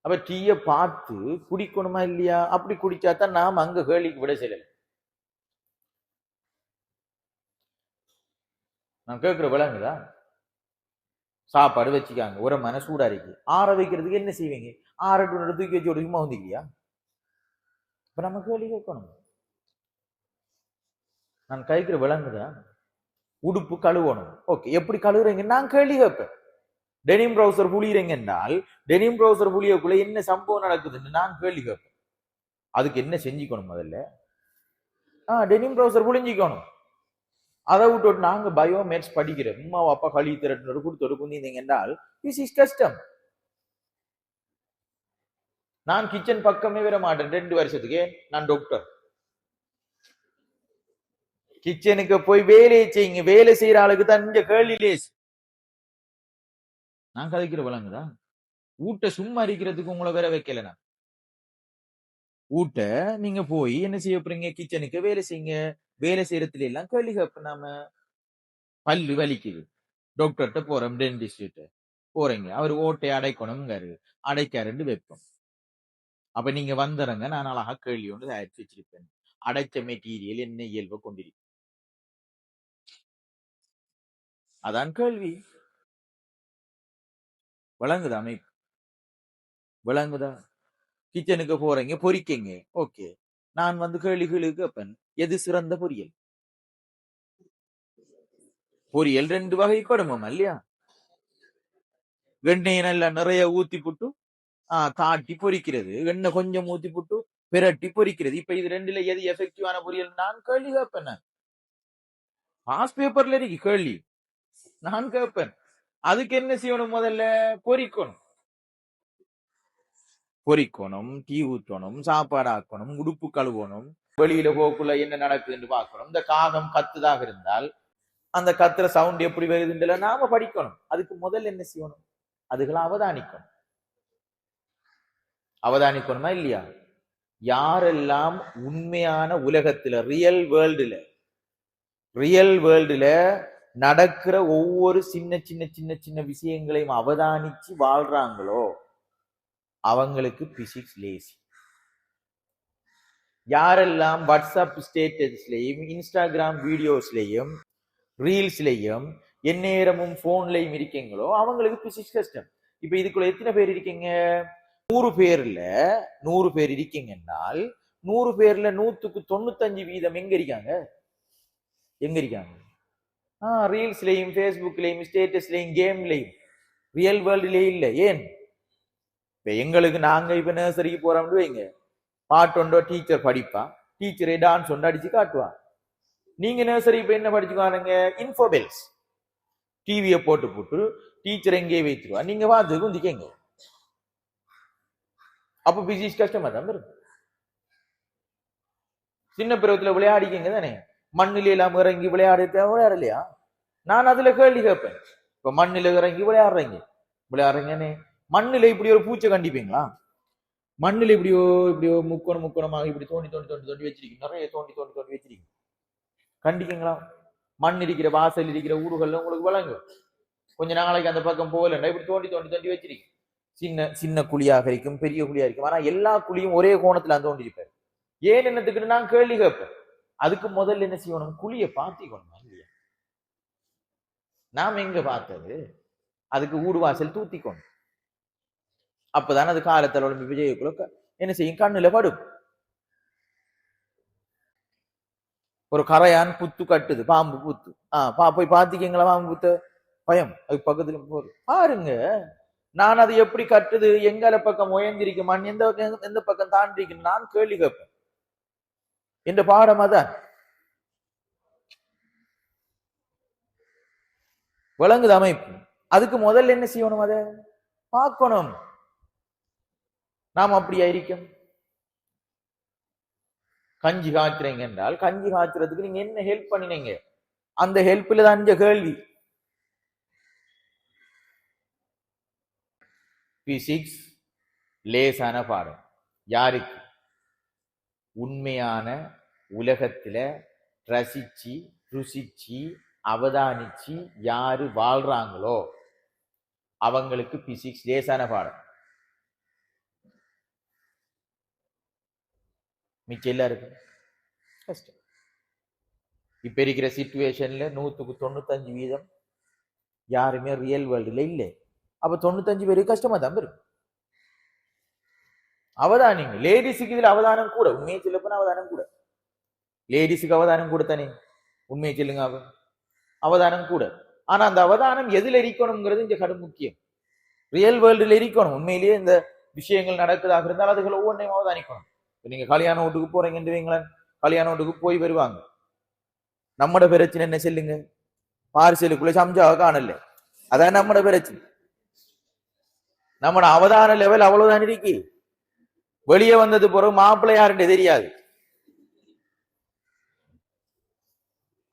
அப்ப டீய பார்த்து குடிக்கணுமா இல்லையா, அப்படி குடிச்சாதான் நாம அங்க கேள்விக்கு விட செய்யல. நான் கேட்கிற விளங்குதா, சாப்பாடு வச்சுக்காங்க, ஒரு மன சூடா இருக்கு, ஆற வைக்கிறதுக்கு என்ன செய்வீங்க, ஆறட்டு தூக்கி வச்சு ஒரு சும்மா வந்தீங்கயா. இப்ப நம்ம கேள்வி கேட்கணும், நான் கைக்கிற விளங்குதா. உடுப்பு கழுவணும், ஓகே, எப்படி கழுவுறீங்க நான் கேள்வி கேட்பேன். டெனிம் ப்ரௌசர் புளியறீங்க என்றால் டெனிம் ப்ரௌசர் புளியக்குள்ள என்ன சம்பவம் நடக்குதுன்னு நான் கேள்வி கேட்பேன். அதுக்கு என்ன செஞ்சுக்கணும், முதல்ல டெனிம் ப்ரௌசர் புளிஞ்சிக்கணும். அதை விட்டு நாங்க பயோமேட்ஸ் படிக்கிறோம், அம்மா அப்பா கழி திரட்டினோடு கொடுத்தோடு குந்திங்க என்றால் பிசிக்ஸ் கஷ்டம். நான் கிச்சன் பக்கமே வர மாட்டேன் 2 வருஷத்துக்கு, நான் டாக்டர். கிச்சனுக்கு போய் வேலையை செய்யுங்க, வேலை செய்யற ஆளுக்கு தான் இங்க கேள்வி லேஸ். நான் கதைக்கிற விளங்குதா, ஊட்ட சும்மா இருக்கிறதுக்கு உங்களை வேற வைக்கல. நான் ஊட்ட நீங்க போய் என்ன செய்ய போறீங்க, கிச்சனுக்கு வேலை செய்யுங்க. வேலை செய்யறதுல எல்லாம் கேள்வி கேட்ப. நாம பல்லு வலிக்குது, டாக்டர்கிட்ட போறோம், டென்டிஸ்ட் போறீங்க, அவர் ஓட்டை அடைக்கணும்ங்காரு, அடைக்காருன்னு வைப்போம். அப்ப நீங்க வந்துடுங்க, நான் அழகா கேள்வி ஒன்று தயாரிச்சு வச்சிருப்பேன். அடைச்ச மெட்டீரியல் என்ன இயல்பை கொண்டிருக்கு, அதான் கேள்வி. விளங்குதா அமைப்பு, விளங்குதா. கிச்சனுக்கு போறீங்க, பொரிக்கீங்க, ஓகே, நான் வந்து கேள்விகளுக்கு கேட்பேன், எது சிறந்த பொரியல். பொரியல் 2 வகைப்படுமோ இல்லையா, எண்ணெய் நல்லா நிறைய ஊத்தி போட்டு காட்டி பொரிக்கிறது, எண்ணெய் கொஞ்சம் ஊத்தி போட்டு பிரட்டி பொரிக்கிறது. இப்ப இது 2ல எது எஃபெக்டிவான பொரியல் நான் கேள்வி கேட்பேன். பாஸ் பேப்பர்ல இருக்கு கேள்வி, நான் கேட்பேன். அதுக்கு என்ன செய்யணும்? முதல்ல பொறிக்கணும், டீ ஊற்றணும், சாப்பாடு ஆக்கணும், உடுப்பு கழுவணும், வெளியில போக்குள்ள என்ன நடக்குதுன்னு பார்க்கணும். இந்த காகம் கத்துதாக இருந்தால் அந்த கத்துற சவுண்ட் எப்படி வருதுன்னு நாம படிக்கணும். அதுக்கு முதல்ல என்ன செய்யணும்? அதுகளை அவதானிக்கணுமா இல்லையா? யாரெல்லாம் உண்மையான உலகத்துல ரியல் வேர்ல்டுல நடக்கிற ஒவ்வொரு சின்ன சின்ன சின்ன சின்ன விஷயங்களையும் அவதானிச்சு வாழ்றாங்களோ அவங்களுக்கு பிசிக்ஸ் லேசி. யாரெல்லாம் வாட்ஸ்அப் ஸ்டேட்டஸ்லயும் இன்ஸ்டாகிராம் வீடியோஸ்லயும் ரீல்ஸ்லயும் எந்நேரமும் போன்லயும் இருக்கீங்களோ அவங்களுக்கு பிசிக்ஸ் கஷ்டம். இப்ப இதுக்குள்ள எத்தனை பேர் இருக்கீங்க? 100 பேர் இருக்கீங்கன்னால் 100 பேர்ல 195% எங்க இருக்காங்க? ரீல்ஸ்லயும் பேஸ்புக்லயும் ஸ்டேட்டஸ்லயும் கேம்லயும், ரியல் வேர்ல்டுலயே இல்ல. ஏன்? இப்ப எங்களுக்கு நாங்க இப்ப நர்சரிக்கு போறோம்னு வைங்க, பாட்டொண்டோ டீச்சர் படிப்பா, டீச்சரே டான்ஸ் ஒன்று அடிச்சு காட்டுவான். நீங்க நர்சரி இப்ப என்ன படிச்சுக்கானுங்க? இன்ஃபோபெல்ஸ் டிவியை போட்டு டீச்சர் எங்கேயே வைத்துருவா, நீங்க பார்த்து குந்திக்கங்க. அப்ப பிசிக்ஸ் கஷ்டமா தான் இருக்கும். சின்ன பருவத்துல விளையாடிக்கங்க தானே, மண்ணில எல்லாம் இறங்கி விளையாடலையா? நான் அதுல கேள்வி கேட்பேன். இப்ப மண்ணில இறங்கி விளையாடுறீங்கன்னு மண்ணில இப்படி ஒரு பூச்சை கண்டிப்பீங்களா? மண்ணில இப்படியோ முக்கோணமாக இப்படி தோண்டி வச்சிருக்கீங்க, நிறைய தோண்டி வச்சிருக்கீங்க, கண்டிக்கீங்களா? மண் இருக்கிற வாசல் இருக்கிற ஊடுகள்ல உங்களுக்கு வழங்கும். கொஞ்ச நாளைக்கு அந்த பக்கம் போகலன்னா இப்படி தோண்டி வச்சிருக்கீங்க. சின்ன குழியாக இருக்கும், பெரிய குழியா இருக்கும். ஆனா எல்லா குழியும் ஒரே கோணத்துல அந்த தோண்டி இருப்பாரு. ஏன் என்னத்துக்குன்னு நான் கேள்வி கேட்பேன். அதுக்கு முதல்ல என்ன செய்யணும்? குழிய பாத்திக்கணும் இல்லையா? நாம் எங்க பார்த்தது? அதுக்கு ஊடு வாசல் தூத்திக்கணும். அப்பதான் அது காலத்தில் உடம்பு விஜயக்குள்ள என்ன செய்யும்? கண்ணுல படும். ஒரு கரையான் புத்து கட்டுது, பாம்பு புத்து. போய் பாத்திக்கீங்களா? பாம்பு புத்த பயம். அதுக்கு பக்கத்துல போகுது பாருங்க. நான் அது எப்படி கட்டுது, எங்கால பக்கம் உயர்ந்திருக்கு, மண் எந்த பக்கம் தாண்டிருக்கு, நான் கேள்வி கேட்பேன். என்ற பாடம் அதான். விளங்குது அமைப்பு. அதுக்கு முதல்ல என்ன செய்யணும்? அதை பார்க்கணும். நாம் அப்படியா இருக்கும்? கஞ்சி காய்ச்சுறீங்க என்றால் கஞ்சி காய்ச்சுறதுக்கு நீங்க என்ன ஹெல்ப் பண்ணினீங்க? அந்த ஹெல்ப்ல தான் இந்த கேள்வி. பிசிக்ஸ் லேசான பாடம். யாருக்கு? உண்மையான உலகத்துல ரசிச்சு ருசிச்சு அவதானிச்சு யாரு வாழ்றாங்களோ அவங்களுக்கு பிசிக்ஸ் லேசான பாடம். மிச்சம் எல்லாருக்கும் கஷ்டம். இப்ப இருக்கிற சிச்சுவேஷன்ல 195% யாருமே ரியல் வேர்ல்டுல இல்லை. அப்ப 95 பேருக்கு கஷ்டமா தான் இருக்கும். அவதானிங்க. லேடிஸுக்கு இதுல அவதானம் கூட, உண்மையை சொல்லப்போனா அவதானம் கூட. லேடிஸுக்கு அவதானம் கூட தானே, உண்மையை சொல்லுங்க. அவதானம் கூட. ஆனா அந்த அவதானம் எதுல இருக்கணும்ங்கிறது இங்க கடும் முக்கியம். ரியல் வேர்ல்டுல இருக்கணும். உண்மையிலேயே இந்த விஷயங்கள் நடக்குதாக இருந்தால் அதுகளை ஒவ்வொன்றையும் அவதானிக்கணும். நீங்க கல்யாண வீட்டுக்கு போறீங்கன்னு வைங்களேன், கல்யாண வீட்டுக்கு போய் வருவாங்க. நம்மட பிரச்சனை என்ன சொல்லுங்க? பார்சலுக்குள்ள சம்ஜாவை காணல, அதான் நம்மட பிரச்சனை. நம்மட அவதான லெவல் அவ்வளவுதான் இருக்கு. வெளியே வந்தது பிறகு மாப்பிள்ளை யாருன்னு தெரியாது.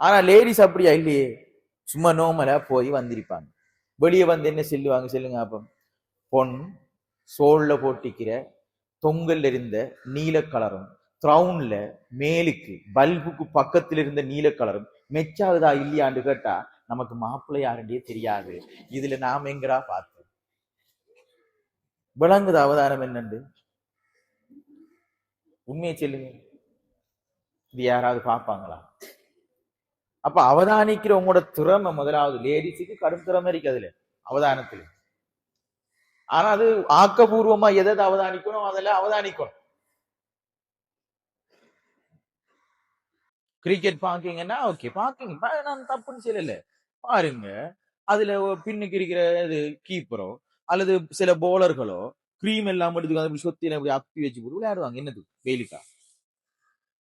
ஆனா லேடிஸ் அப்படியா இல்லையே, சும்மா நோமலா போய் வந்திருப்பாங்க. வெளியே வந்து என்ன சொல்லுங்க அப்ப? பொன் சோல்ல போட்டிக்கிற தொங்கல்ல இருந்த நீல கலரும், த்ரவுன்ல மேலுக்கு பல்புக்கு பக்கத்துல இருந்த நீல கலரும் மெச்சாகுதா இல்லையான்னு கேட்டா நமக்கு மாப்பிள்ளை யாருன்றே தெரியாது. இதுல நாம எங்கடா பார்த்தோம்? விளங்குது அவதானம் என்னண்டு? உண்மையை சொல்லுங்க, இது யாராவது பார்ப்பாங்களா? அப்ப அவதானிக்கிற உங்களோட திறமை முதலாவது. லேடிஸுக்கு கடும் திறமை இருக்கு அதுல, அவதானத்துல. ஆனா அது ஆக்கப்பூர்வமா எதை அவதானிக்கணும் அதெல்லாம் அவதானிக்கணும். கிரிக்கெட் பாக்கீங்கன்னா ஓகே, பாக்கீங்க, நான் தப்புன்னு சொல்லல. பாருங்க, அதுல பின்னுக்கு இருக்கிற கீப்பரோ அல்லது சில போலர்களோ கிரீம் எல்லாம் எடுத்து அப்படி சொத்தில அப்படி அப்பி வச்சு போட்டு விளையாடுவாங்க. என்னது வெயிலுக்கா?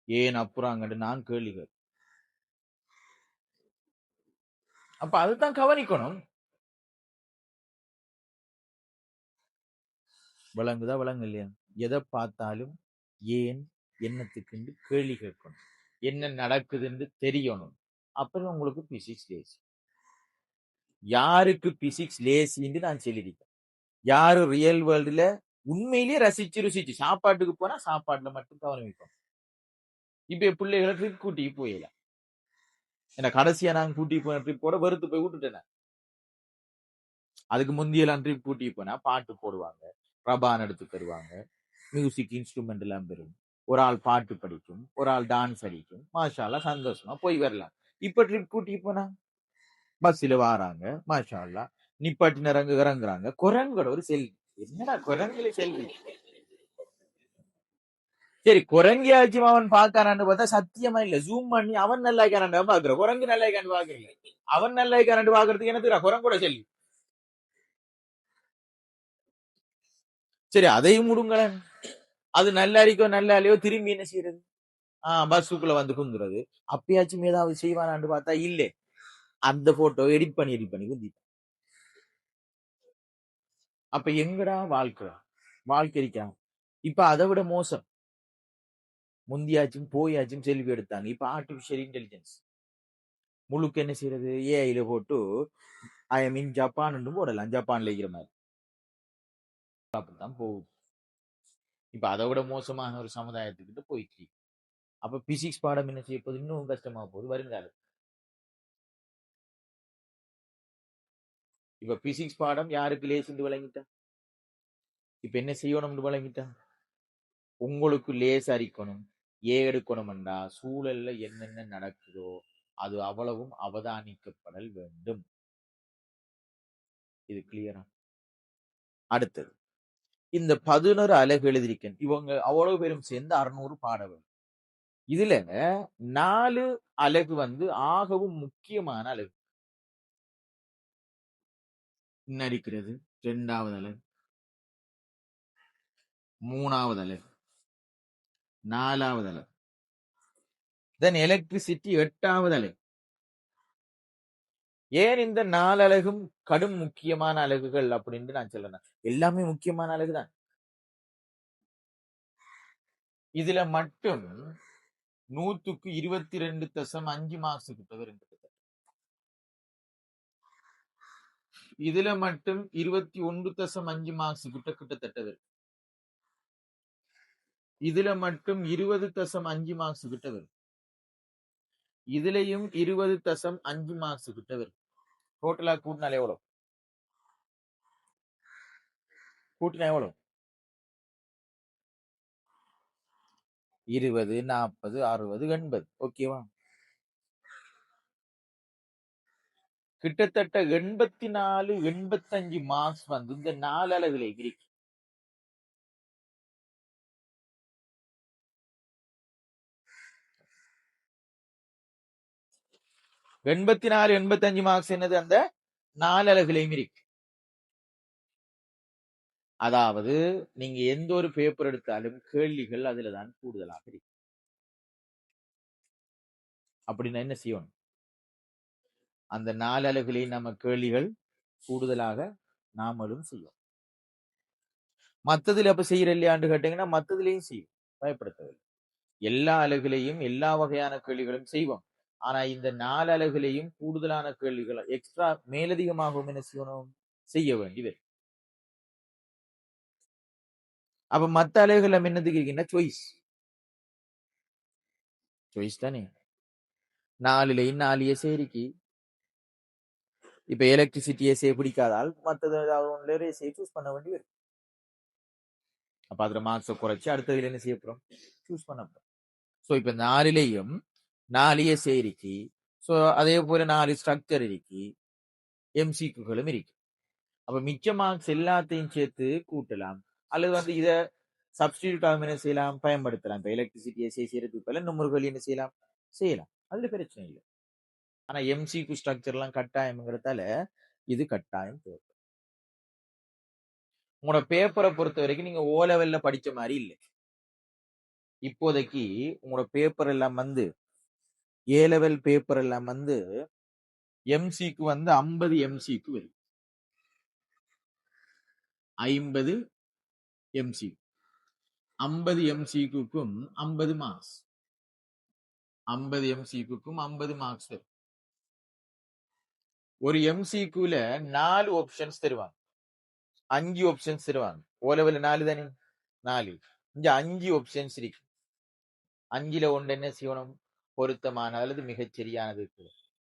ஏன் அப்புறாங்கன்னு நான் கேள்வி. அப்ப அதுதான் கவனிக்கணும். விளங்குதா விளங்கு இல்லையா? எதை பார்த்தாலும் ஏன் என்னத்துக்கு கேள்வி கேட்கணும், என்ன நடக்குதுன்னு தெரியணும். அப்புறம் உங்களுக்கு பிசிக்ஸ் லேசி. யாருக்கு பிசிக்ஸ் லேசின்னு நான் சொல்லியிருக்கேன்? யாரு ரியல் வேர்ல்டுல உண்மையிலேயே ரசிச்சு ருசிச்சு சாப்பாட்டுக்கு போனா சாப்பாட்டுல மட்டும் கவனம் வைப்போம். இப்ப என் பிள்ளைகளை ட்ரிப் கூட்டி போயிடல. ஏன்னா கடைசியா நாங்க கூட்டி போன ட்ரிப்போட வெறுத்து போய் விட்டுட்டேன். அதுக்கு முந்தியெல்லாம் ட்ரிப் கூட்டி போனா பாட்டு போடுவாங்க, ரபான் எடுத்து தருவாங்க, மியூசிக் இன்ஸ்ட்ருமெண்ட் எல்லாம் பெறும், ஒரு ஆள் பாட்டு படிக்கும், ஒரு ஆள் டான்ஸ் அடிக்கும், மாஷால்லா சந்தோஷமா போய் வரலாம். இப்ப ட்ரிப் கூட்டி போனா பஸ்ல வாராங்க, மாஷால்லா நிப்பாட்டி இறங்குறாங்க, குரங்கோட ஒரு செல்வி. என்னடா குரங்குல செல்வி? சரி குரங்கியாச்சும் அவன் பாக்கானான்னு பார்த்தா சத்தியமா இல்ல. ஜூம் பண்ணி அவன் நல்லா இருக்கானு பாக்குற, குரங்கு நல்லா இருக்கான்னு பாக்குறீங்க. அவன் நல்லா இருக்கானு பாக்குறதுக்கு என்ன தெரியும்? குரங்கோட செல்வி. சரி அதையும் முடுங்களேன். அது நல்லா இருக்கோ நல்லா இல்லையோ திரும்பி என்ன செய்யறது? பஸ்ஸுக்குள்ள வந்து குந்துறது. அப்பயாச்சும் ஏதாவது செய்வானான்னு பார்த்தா இல்ல. அந்த போட்டோ எடிட் பண்ணி குந்தி. அப்ப எங்கடா வாழ்க்கை? வாழ்க்கை இருக்கா? இப்ப அதை விட மோசம். முந்தியாச்சும் போயாச்சும் செல்வி எடுத்தாங்க. இப்ப ஆர்டிபிஷியல் இன்டெலிஜென்ஸ் முழுக்க என்ன செய்யறது? ஏஐல போட்டு ஐ எம் இன் ஜப்பான் போடலாம். ஜப்பான்ல இருக்கிற மாதிரி அப்படித்தான் போகுது. இப்ப அதை விட மோசமான ஒரு சமுதாயத்துக்கிட்ட போயிடுச்சு. அப்ப பிசிக்ஸ் பாடம் என்ன செய்ய போகுது? இன்னும் கஷ்டமா போகுது வருங்காலம். இப்ப பிசிக்ஸ் பாடம் யாருக்கு லேசுன்னு விளங்கிட்டா? இப்ப என்ன செய்யணும்னு விளங்கிட்டா? உங்களுக்கு லேஸ் அரிக்கணும், எடுக்கணும்டா சூழல்ல என்னென்ன நடக்குதோ அது அவ்வளவும் அவதானிக்கப்படல் வேண்டும். இது கிளியரா? அடுத்தது இந்த 11 அலகு எழுதியிருக்கேன். இவங்க அவ்வளவு பேரும் சேர்ந்து 600 பாடங்கள். இதுல 4 அலகு வந்து ஆகவும் முக்கியமான அலகு. இன்னடிக்கிறது 2வது அலகு, 3வது அலகு, 4வது அலகு, தென் எலக்ட்ரிசிட்டி 8வது அலகு. ஏன் இந்த 4 அலகும் கடும் முக்கியமான அலகுகள் அப்படின்னு நான் சொல்லணும்? எல்லாமே முக்கியமான அலகுதான். இதுல மட்டும் 100க்கு 22.5 மார்க்ஸ் கிட்ட வரும். இதுல மட்டும் 21.5 மார்க்ஸ் கிட்டத்தட்ட வரும். இதுல மட்டும் 20.5 மார்க்ஸ் கிட்ட வரும். இதுலயும் 20.5 மார்க்ஸ் கிட்ட வரும். டோட்டலா கூட்டினால எவ்வளவு? கூட்டினா எவ்வளவு? 20, 40, 60, 80. ஓகேவா? கிட்டத்தட்ட 84, 85 மார்க்ஸ் வந்து இந்த 4 அலகுல இருக்கு. எண்பத்தி 85 மார்க்ஸ் என்னது? அந்த 4 அலகுலையும் இருக்கு. அதாவது நீங்க எந்த ஒரு பேப்பர் எடுத்தாலும் கேள்விகள் அதுலதான் கூடுதலாக இருக்கு. அப்படின்னா என்ன செய்யணும்? அந்த 4 அலகுலையும் நம்ம கேள்விகள் கூடுதலாக நாமளும் செய்யும். மத்ததுல அப்ப செய்யற இல்லையான்னு கேட்டீங்கன்னா மத்ததுலயும் செய்யும். பயப்படுத்தவில்லை. எல்லா அலகுலையும் எல்லா வகையான கேள்விகளும் செய்வோம். ஆனா இந்த 4 அலகுலையும் கூடுதலான கேள்விகள் எக்ஸ்ட்ரா மேலதிகமாகவும் என்ன செய்யணும்? செய்ய வேண்டியது. அப்ப மத்த அலகுகள் நம்ம என்னதுக்கு இருக்குன்னா சாய்ஸ் தானே. 4லயும் 4 எஸ்ஏ. இப்ப எலக்ட்ரிசிட்டி எஸ்ஏ பிடிக்காதால் மத்தது ஏதாவது எஸ்ஏ சூஸ் பண்ண வேண்டியது. அப்ப அதுல மார்க்ஸை குறைச்சு அடுத்ததுல என்ன செய்ய போறோம்? சூஸ் பண்ண போறோம். சோ இப்ப 4லயும் 4 எஸ்ஏ இருக்கு. சோ அதே போல 4 ஸ்ட்ரக்சர் இருக்கு, எம்சிக்யூகளும் இருக்கு. அப்ப மிச்ச மார்க்ஸ் எல்லாத்தையும் சேர்த்து கூட்டலாம், அல்லது வந்து இதை சப்ஸ்டிடியூட் ஆகும் என்ன செய்யலாம்? பயன்படுத்தலாம். இப்ப எலக்ட்ரிசிட்டி எஸ்ஏ செய்யறதுக்கு பதிலா நுமர்கள் என்ன செய்யலாம்? செய்யலாம். அதுல பிரச்சனை இல்லை. ஆனா எம்சிக்யூ ஸ்ட்ரக்சர் எல்லாம் கட்டாயம்ங்கிறதால இது கட்டாயம் தேவை. உங்களோட பேப்பரை பொறுத்த வரைக்கும் நீங்க ஓ லெவல்ல படிச்ச மாதிரி இல்லை. இப்போதைக்கு உங்களோட பேப்பர் எல்லாம் வந்து ஏ லெவல் பேப்பர் எல்லாம் வந்து எம்சிக்கு வந்து 50 எம்சிக்கு வரும். 50 எம்சி 50 எம்சிக்கும் 50 மார்க்ஸ். 50 எம்சிக்கும் 50 மார்க்ஸ் வரும். ஒரு எம்சிக்குல 4 ஆப்ஷன்ஸ் தருவாங்க, 5 ஆப்ஷன்ஸ் தருவாங்க. ஓ லெவல் 4 தானே, 4. இங்க 5 ஆப்ஷன்ஸ் இருக்கு. 5ல ஒன்று என்ன செய்யணும், பொருத்தமான அல்லது மிகச்சரியானது.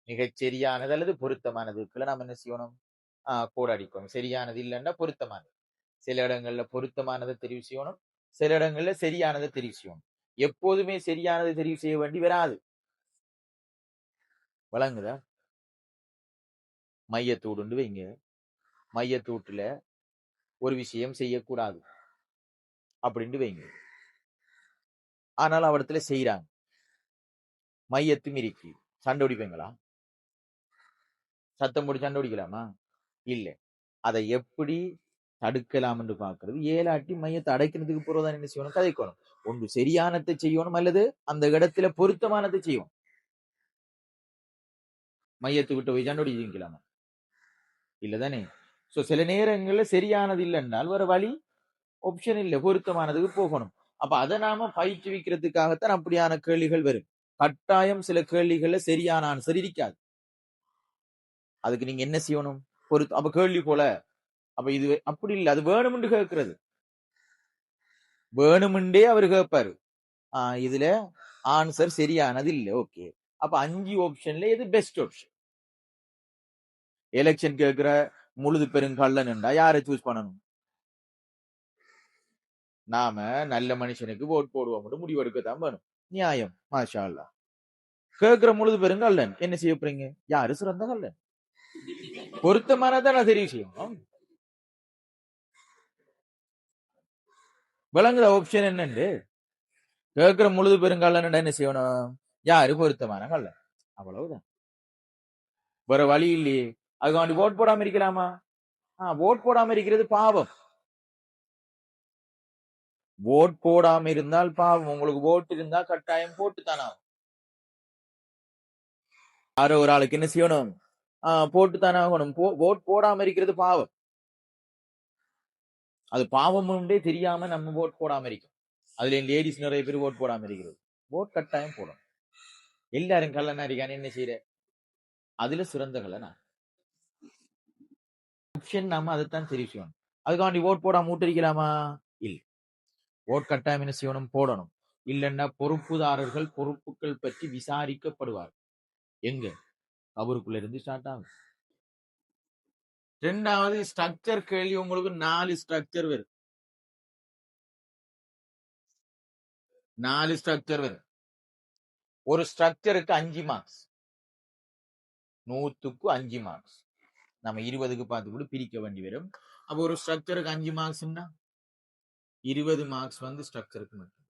மிகச்சரியானது அல்லது பொருத்தமானதுக்குள்ள நாம என்ன செய்யணும், கோட் அடிக்கணும். சரியானது இல்லைன்னா பொருத்தமானது. சில இடங்கள்ல பொருத்தமானதை தெரிவு செய்யணும், சில இடங்கள்ல சரியானதை தெரிவு செய்யணும். எப்போதுமே சரியானதை தெரிவு செய்ய வேண்டி வராது. வழங்குதா? மையத்தூடு வைங்க, மையத்தூட்டுல ஒரு விஷயம் செய்யக்கூடாது அப்படின்ட்டு வைங்க. ஆனால் அவடத்துல செய்யறாங்க, மையத்தும் இருக்கு. சண்டை பிடிப்பீங்களா? சத்தம் போட்டு சண்டை பிடிக்கலாமா? இல்ல. அதை எப்படி தடுக்கலாம் என்று பார்க்கிறது. ஏலாட்டி மையத்தை அடைக்கிறதுக்கு போறதான் என்ன செய்யணும், கதைக்கணும். ஒன்று சரியானதை செய்யணும் அல்லது அந்த இடத்துல பொருத்தமானதை செய்யணும். மையத்தை விட்டு போய் சண்டை பிடிக்கலாமா? இல்லதானே. சோ சில நேரங்கள்ல சரியானது இல்லைன்னால் வேற வழி ஆப்ஷன் இல்லை, பொருத்தமானதுக்கு போகணும். அப்ப அதை நாம பயிற்றுவிக்கிறதுக்காகத்தான் அப்படியான கேள்விகள் வரும். கட்டாயம் சில கேள்விகள்ல சரியான ஆன்சர் இருக்காது. அதுக்கு நீங்க என்ன செய்யணும், அப்ப கேள்வி போல, அப்ப இது அப்படி இல்லை, அது வேணும்னு கேட்கிறது. வேணுமென்றே அவர் கேட்பாரு, இதுல ஆன்சர் சரியானது இல்லை. ஓகே, அப்ப 5 ஆப்ஷன்ல எது பெஸ்ட் ஆப்ஷன்? எலெக்ஷன் கேட்கிற முழுது பெருங்கள்ளன் என்றா யாரை சூஸ் பண்ணணும்? நாம நல்ல மனுஷனுக்கு ஓட் போடுவோம், முடிவெடுக்கத்தான் வேணும். நியாயம், மாஷா அல்லா. கேட்கிற முழுது பெருங்கள்ளன் என்ன செய்ய போறீங்க? யாரு சிறந்த கள்ளன்? பொருத்தமானதான் தெரிவு செய்யணும். விளங்குற ஆப்ஷன் என்னன்னு கேட்கிற முழுது பெருங்கள்ளன் என்ன செய்யணும்? யாரு பொருத்தமான கள்ளன், அவ்வளவுதான். வேற வழி இல்லையே. அதுக்காண்டி ஓட் போடாம இருக்கலாமா? ஓட் போடாம இருக்கிறது பாவம். ஓட் போடாம இருந்தால் பாவம். உங்களுக்கு ஓட்டு இருந்தா கட்டாயம் போட்டுத்தானா. யாரோ ஒரு ஆளுக்கு என்ன செய்யணும், போட்டுத்தானே ஆகணும். ஓட் போடாம இருக்கிறது பாவம். அது பாவம் தெரியாம நம்ம ஓட் போடாம இருக்கோம். அதுல லேடிஸ் நிறைய பேர் ஓட் போடாம இருக்கிறது. ஓட் கட்டாயம் போடணும். எல்லாரும் கல்லனா இருக்கான்னு என்ன செய்யற, அதுல சிறந்த கல்லனா ஆப்ஷன் நாம அதைத்தான் தெரிவு செய்யணும். அதுக்காண்டி ஓட் போடாம ஊட்டரிக்கலாமா? இல்ல. ஓட் கட்டாயம் என்ன செய்யணும், போடணும். இல்லைன்னா பொறுப்புதாரர்கள் பொறுப்புகள் பற்றி விசாரிக்கப்படுவார். எங்க? அவருக்குள்ள இருந்து ஸ்டார்ட் ஆகும். 2வது ஸ்ட்ரக்சர் கேள்வி. உங்களுக்கு 4 ஸ்ட்ரக்சர் வரும். 4 ஸ்ட்ரக்சர் வரும். ஒரு ஸ்ட்ரக்சருக்கு 5 மார்க்ஸ். 100க்கு 5 மார்க்ஸ். நம்ம 20க்கு பார்த்து கூட பிரிக்க வேண்டி வரும். அப்ப ஒரு ஸ்ட்ரக்சருக்கு 5 மார்க்ஸ்னா 20 மார்க்ஸ் வந்து ஸ்ட்ரக்சருக்கு மட்டும்.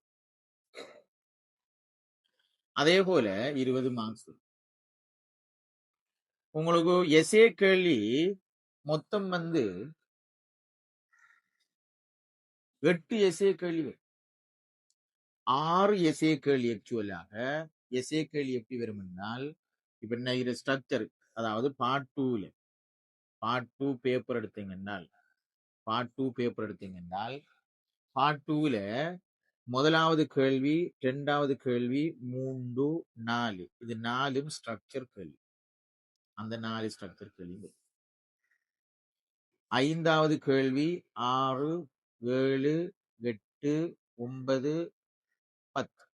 அதே போல 20 மார்க்ஸ் உங்களுக்கு எஸ்ஏ கேள்வி மொத்தம் வந்து 8 எஸ்ஏ கேள்வி, 6 எஸ்ஏ கேள்வி. ஆக்சுவலாக எஸ்ஏ கேள்வி எப்படி வரும் என்றால், இப்ப என்ன ஸ்ட்ரக்சர், அதாவது பார்ட் 2 பேப்பர் எடுத்தீங்கன்னால், பார்ட் 2ல முதலாவது கேள்வி, 2வது கேள்வி, 3, 4, இது 4ம் ஸ்ட்ரக்சர் கேள்வி. அந்த 4 ஸ்ட்ரக்சர் கேள்வி. 5வது கேள்வி 6, 7, 8, 9, 10.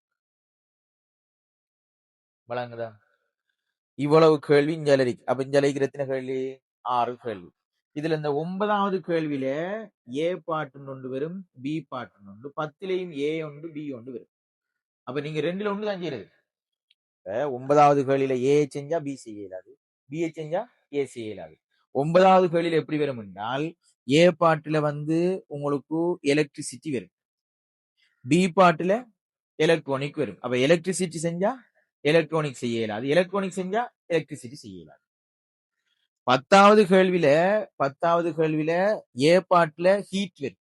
வழங்குதா? இவ்வளவு கேள்வி இஞ்சலரிக்கு. அப்ப இஞ்சலிக்கு எத்தனை கேள்வி? 6 கேள்வி. இதுல இந்த 9வது கேள்வியில ஏ பாட்டு ஒன்று வரும், பி பாட்டு ஒன்று. 10லயும் ஏ ஒன்று, பி ஒன்று வரும். அப்ப நீங்க 2ல ஒன்று தான் செய்யறது. 9வது கேள்வியில ஏ செஞ்சா பி செய்ய இயலாது, பி செஞ்சா ஏ செய்ய இயலாது. 9வது கேள்வியில எப்படி வரும் என்றால், ஏ பாட்டுல வந்து உங்களுக்கு எலக்ட்ரிசிட்டி வரும், பி பாட்டுல எலக்ட்ரானிக் வரும். அப்ப எலக்ட்ரிசிட்டி செஞ்சா எலக்ட்ரானிக் செய்ய இயலாது, எலக்ட்ரானிக் செஞ்சா எலக்ட்ரிசிட்டி செய்ய இயலாது. 10வது கேள்வியில ஏ பாட்டுல ஹீட் வரும்,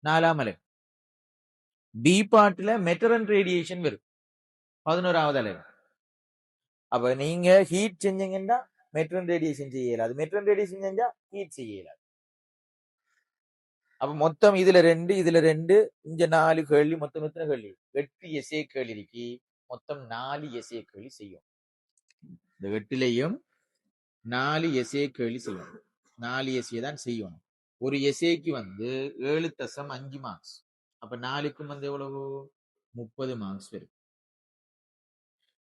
4ஆம் அலகு. பி பாட்டுல மெட்டர் அண்ட் ரேடியேஷன் வரும், 11வது அலகு. அப்ப நீங்க ஹீட் செஞ்சீங்கன்னா மெட்ரன் ரேடியேஷன் செய்ய இயலாது. மெட்ரன் ரேடியேஷன் செஞ்சா ஹீட் செய்ய இயலாது. அப்ப மொத்தம் இதுல 2 இதுல 2 இங்க 4 கேள்வி. மொத்தம் எத்தனை கேள்வி? 8 எஸ்ஏ கேள்வி இருக்கு. மொத்தம் 4 எஸ்ஏ கேள்வி செய்யும். இந்த 8லயும் 4 எஸ்ஏ கேள்வி செய்யும். 4 எஸ்ஏ தான் செய்யணும். ஒரு எஸ்ஏக்கு வந்து 7.5 மார்க்ஸ். அப்ப 4க்கும் வந்து எவ்வளவு? 30 மார்க்ஸ் வரும்.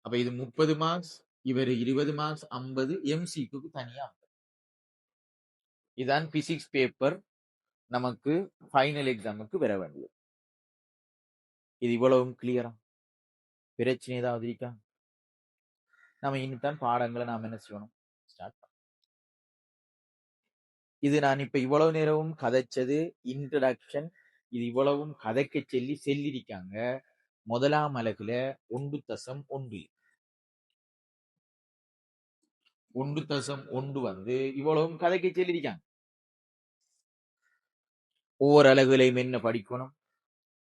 அப்ப இது 30 மார்க்ஸ், இவர் 20 மார்க்ஸ், 50 எம்சிக்கு தனியா. இதான் பிசிக்ஸ் பேப்பர் நமக்கு ஃபைனல் எக்ஸாமுக்கு வர வேண்டியது. இது இவ்வளவும் கிளியரா? பிரச்சனை ஏதாவது இருக்கா? நம்ம இன்னும் பாடங்களை நாம் என்ன செய்யணும்? ஸ்டார்ட் பண்ணணும். இது நான் இப்ப இவ்வளவு நேரமும் கதைச்சது இன்ட்ரடக்ஷன். இது இவ்வளவும் கதைக்க செல்லிருக்காங்க. முதலாம் அலகுல 1.1 1.1 வந்து இவ்வளவும் கதைக்க சொல்லியிருக்காங்க. ஒவ்வொரு அலகுலையும் என்ன படிக்கணும்,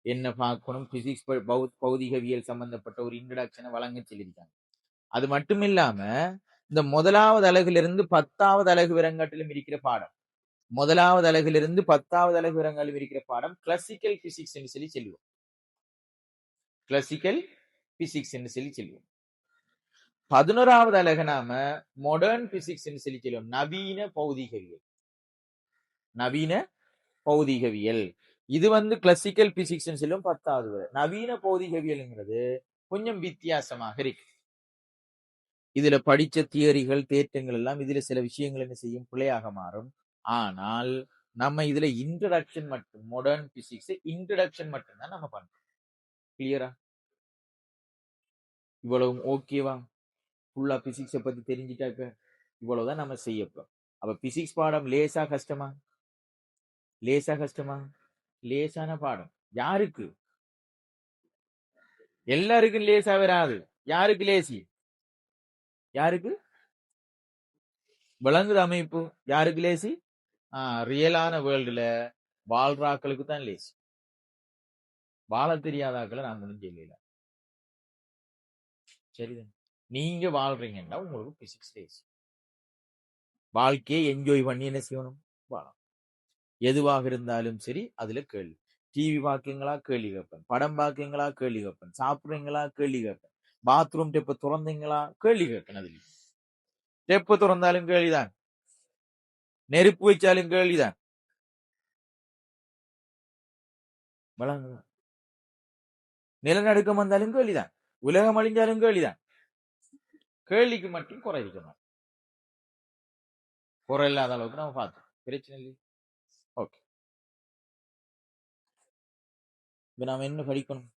என்ன பார்க்கணும், பிசிக்ஸ் பௌதிகவியல் சம்பந்தப்பட்ட ஒரு இன்ட்ரடக்ஷனை வழங்க சொல்லியிருக்காங்க. அது மட்டும் இல்லாம இந்த முதலாவது அலகிலிருந்து 10வது அலகு வரங்காட்டிலும் இருக்கிற பாடம், முதலாவது அலகிலிருந்து 10வது அலகு வரங்காலும் இருக்கிற பாடம் கிளாசிக்கல் பிசிக்ஸ் என்று சொல்லி சொல்லுவோம். கிளாசிக்கல் பிசிக்ஸ் என்று சொல்லி சொல்லுவோம். 11வது அலகு நாம மாடர்ன் பிசிக்ஸ் என்று சொல்லி சொல்லுவோம். நவீன பௌதிகவியல். நவீன பௌதிகவியல் இது வந்து கிளாசிக்கல் பிசிக்ஸ் சொல்லும் 10வது வரை. நவீன பௌதிகவியல்ங்கிறது கொஞ்சம் வித்தியாசமாக இருக்கு. இதுல படிச்ச தியரிகள் தேற்றங்கள் எல்லாம் இதுல சில விஷயங்கள் என்ன செய்யும், பிழையாக மாறும். ஆனால் நம்ம இதுல இன்ட்ரடக்ஷன் மட்டும், மாடர்ன் பிசிக்ஸ் இன்ட்ரடக்ஷன் மட்டும் தான் நம்ம பண்றோம். கிளியரா? இவ்வளவு ஓகேவா? ஃபுல்லா பிசிக்ஸை பத்தி தெரிஞ்சுட்டாக்க இவ்வளவுதான் நம்ம செய்யப்போம். அப்ப பிசிக்ஸ் பாடம் லேசா கஷ்டமா? லேசா கஷ்டமா? லேசான பாடம். யாருக்கு? எல்லாருக்கும் லேசா வராது. யாருக்கு லேசி? யாருக்கு விளங்குது அமைப்பு? யாருக்கு லேசி? ரியலான வேர்ல்டுல வாழ்றாக்களுக்கு தான் லேசி. வாழ தெரியாதாக்களை நான் ஒன்றும் சொல்லல. சரிதான். நீங்க வாழ்றீங்கன்னா உங்களுக்கு பிசிக்ஸ் லேசி. வாழ்க்கையை என்ஜாய் பண்ணி என்ன செய்யணும்? வாழணும். எதுவாக இருந்தாலும் சரி அதுல கேள்வி. டிவி பாக்கீங்களா? கேள்வி கேட்பேன். படம் பாக்கீங்களா? கேள்வி கேட்பேன். சாப்பிடுறீங்களா? கேள்வி கேட்பேன். பாத்ரூம் டெப்ப திறந்தீங்களா? கேள்வி கேட்பேன். அதுல டெப்ப திறந்தாலும் கேள்விதான், நெருப்பு வச்சாலும் கேள்விதான். வழங்குதான். நிலநடுக்கம் வந்தாலும் கேள்விதான், உலகம் அழிஞ்சாலும் கேள்விதான். கேள்விக்கு மட்டும் குறை இருக்கணும். குறை இல்லாத அளவுக்கு நம்ம பார்த்தோம். பிரச்சனை இல்லை. ஓகே, இப்ப நாம என்ன படிக்கணும்?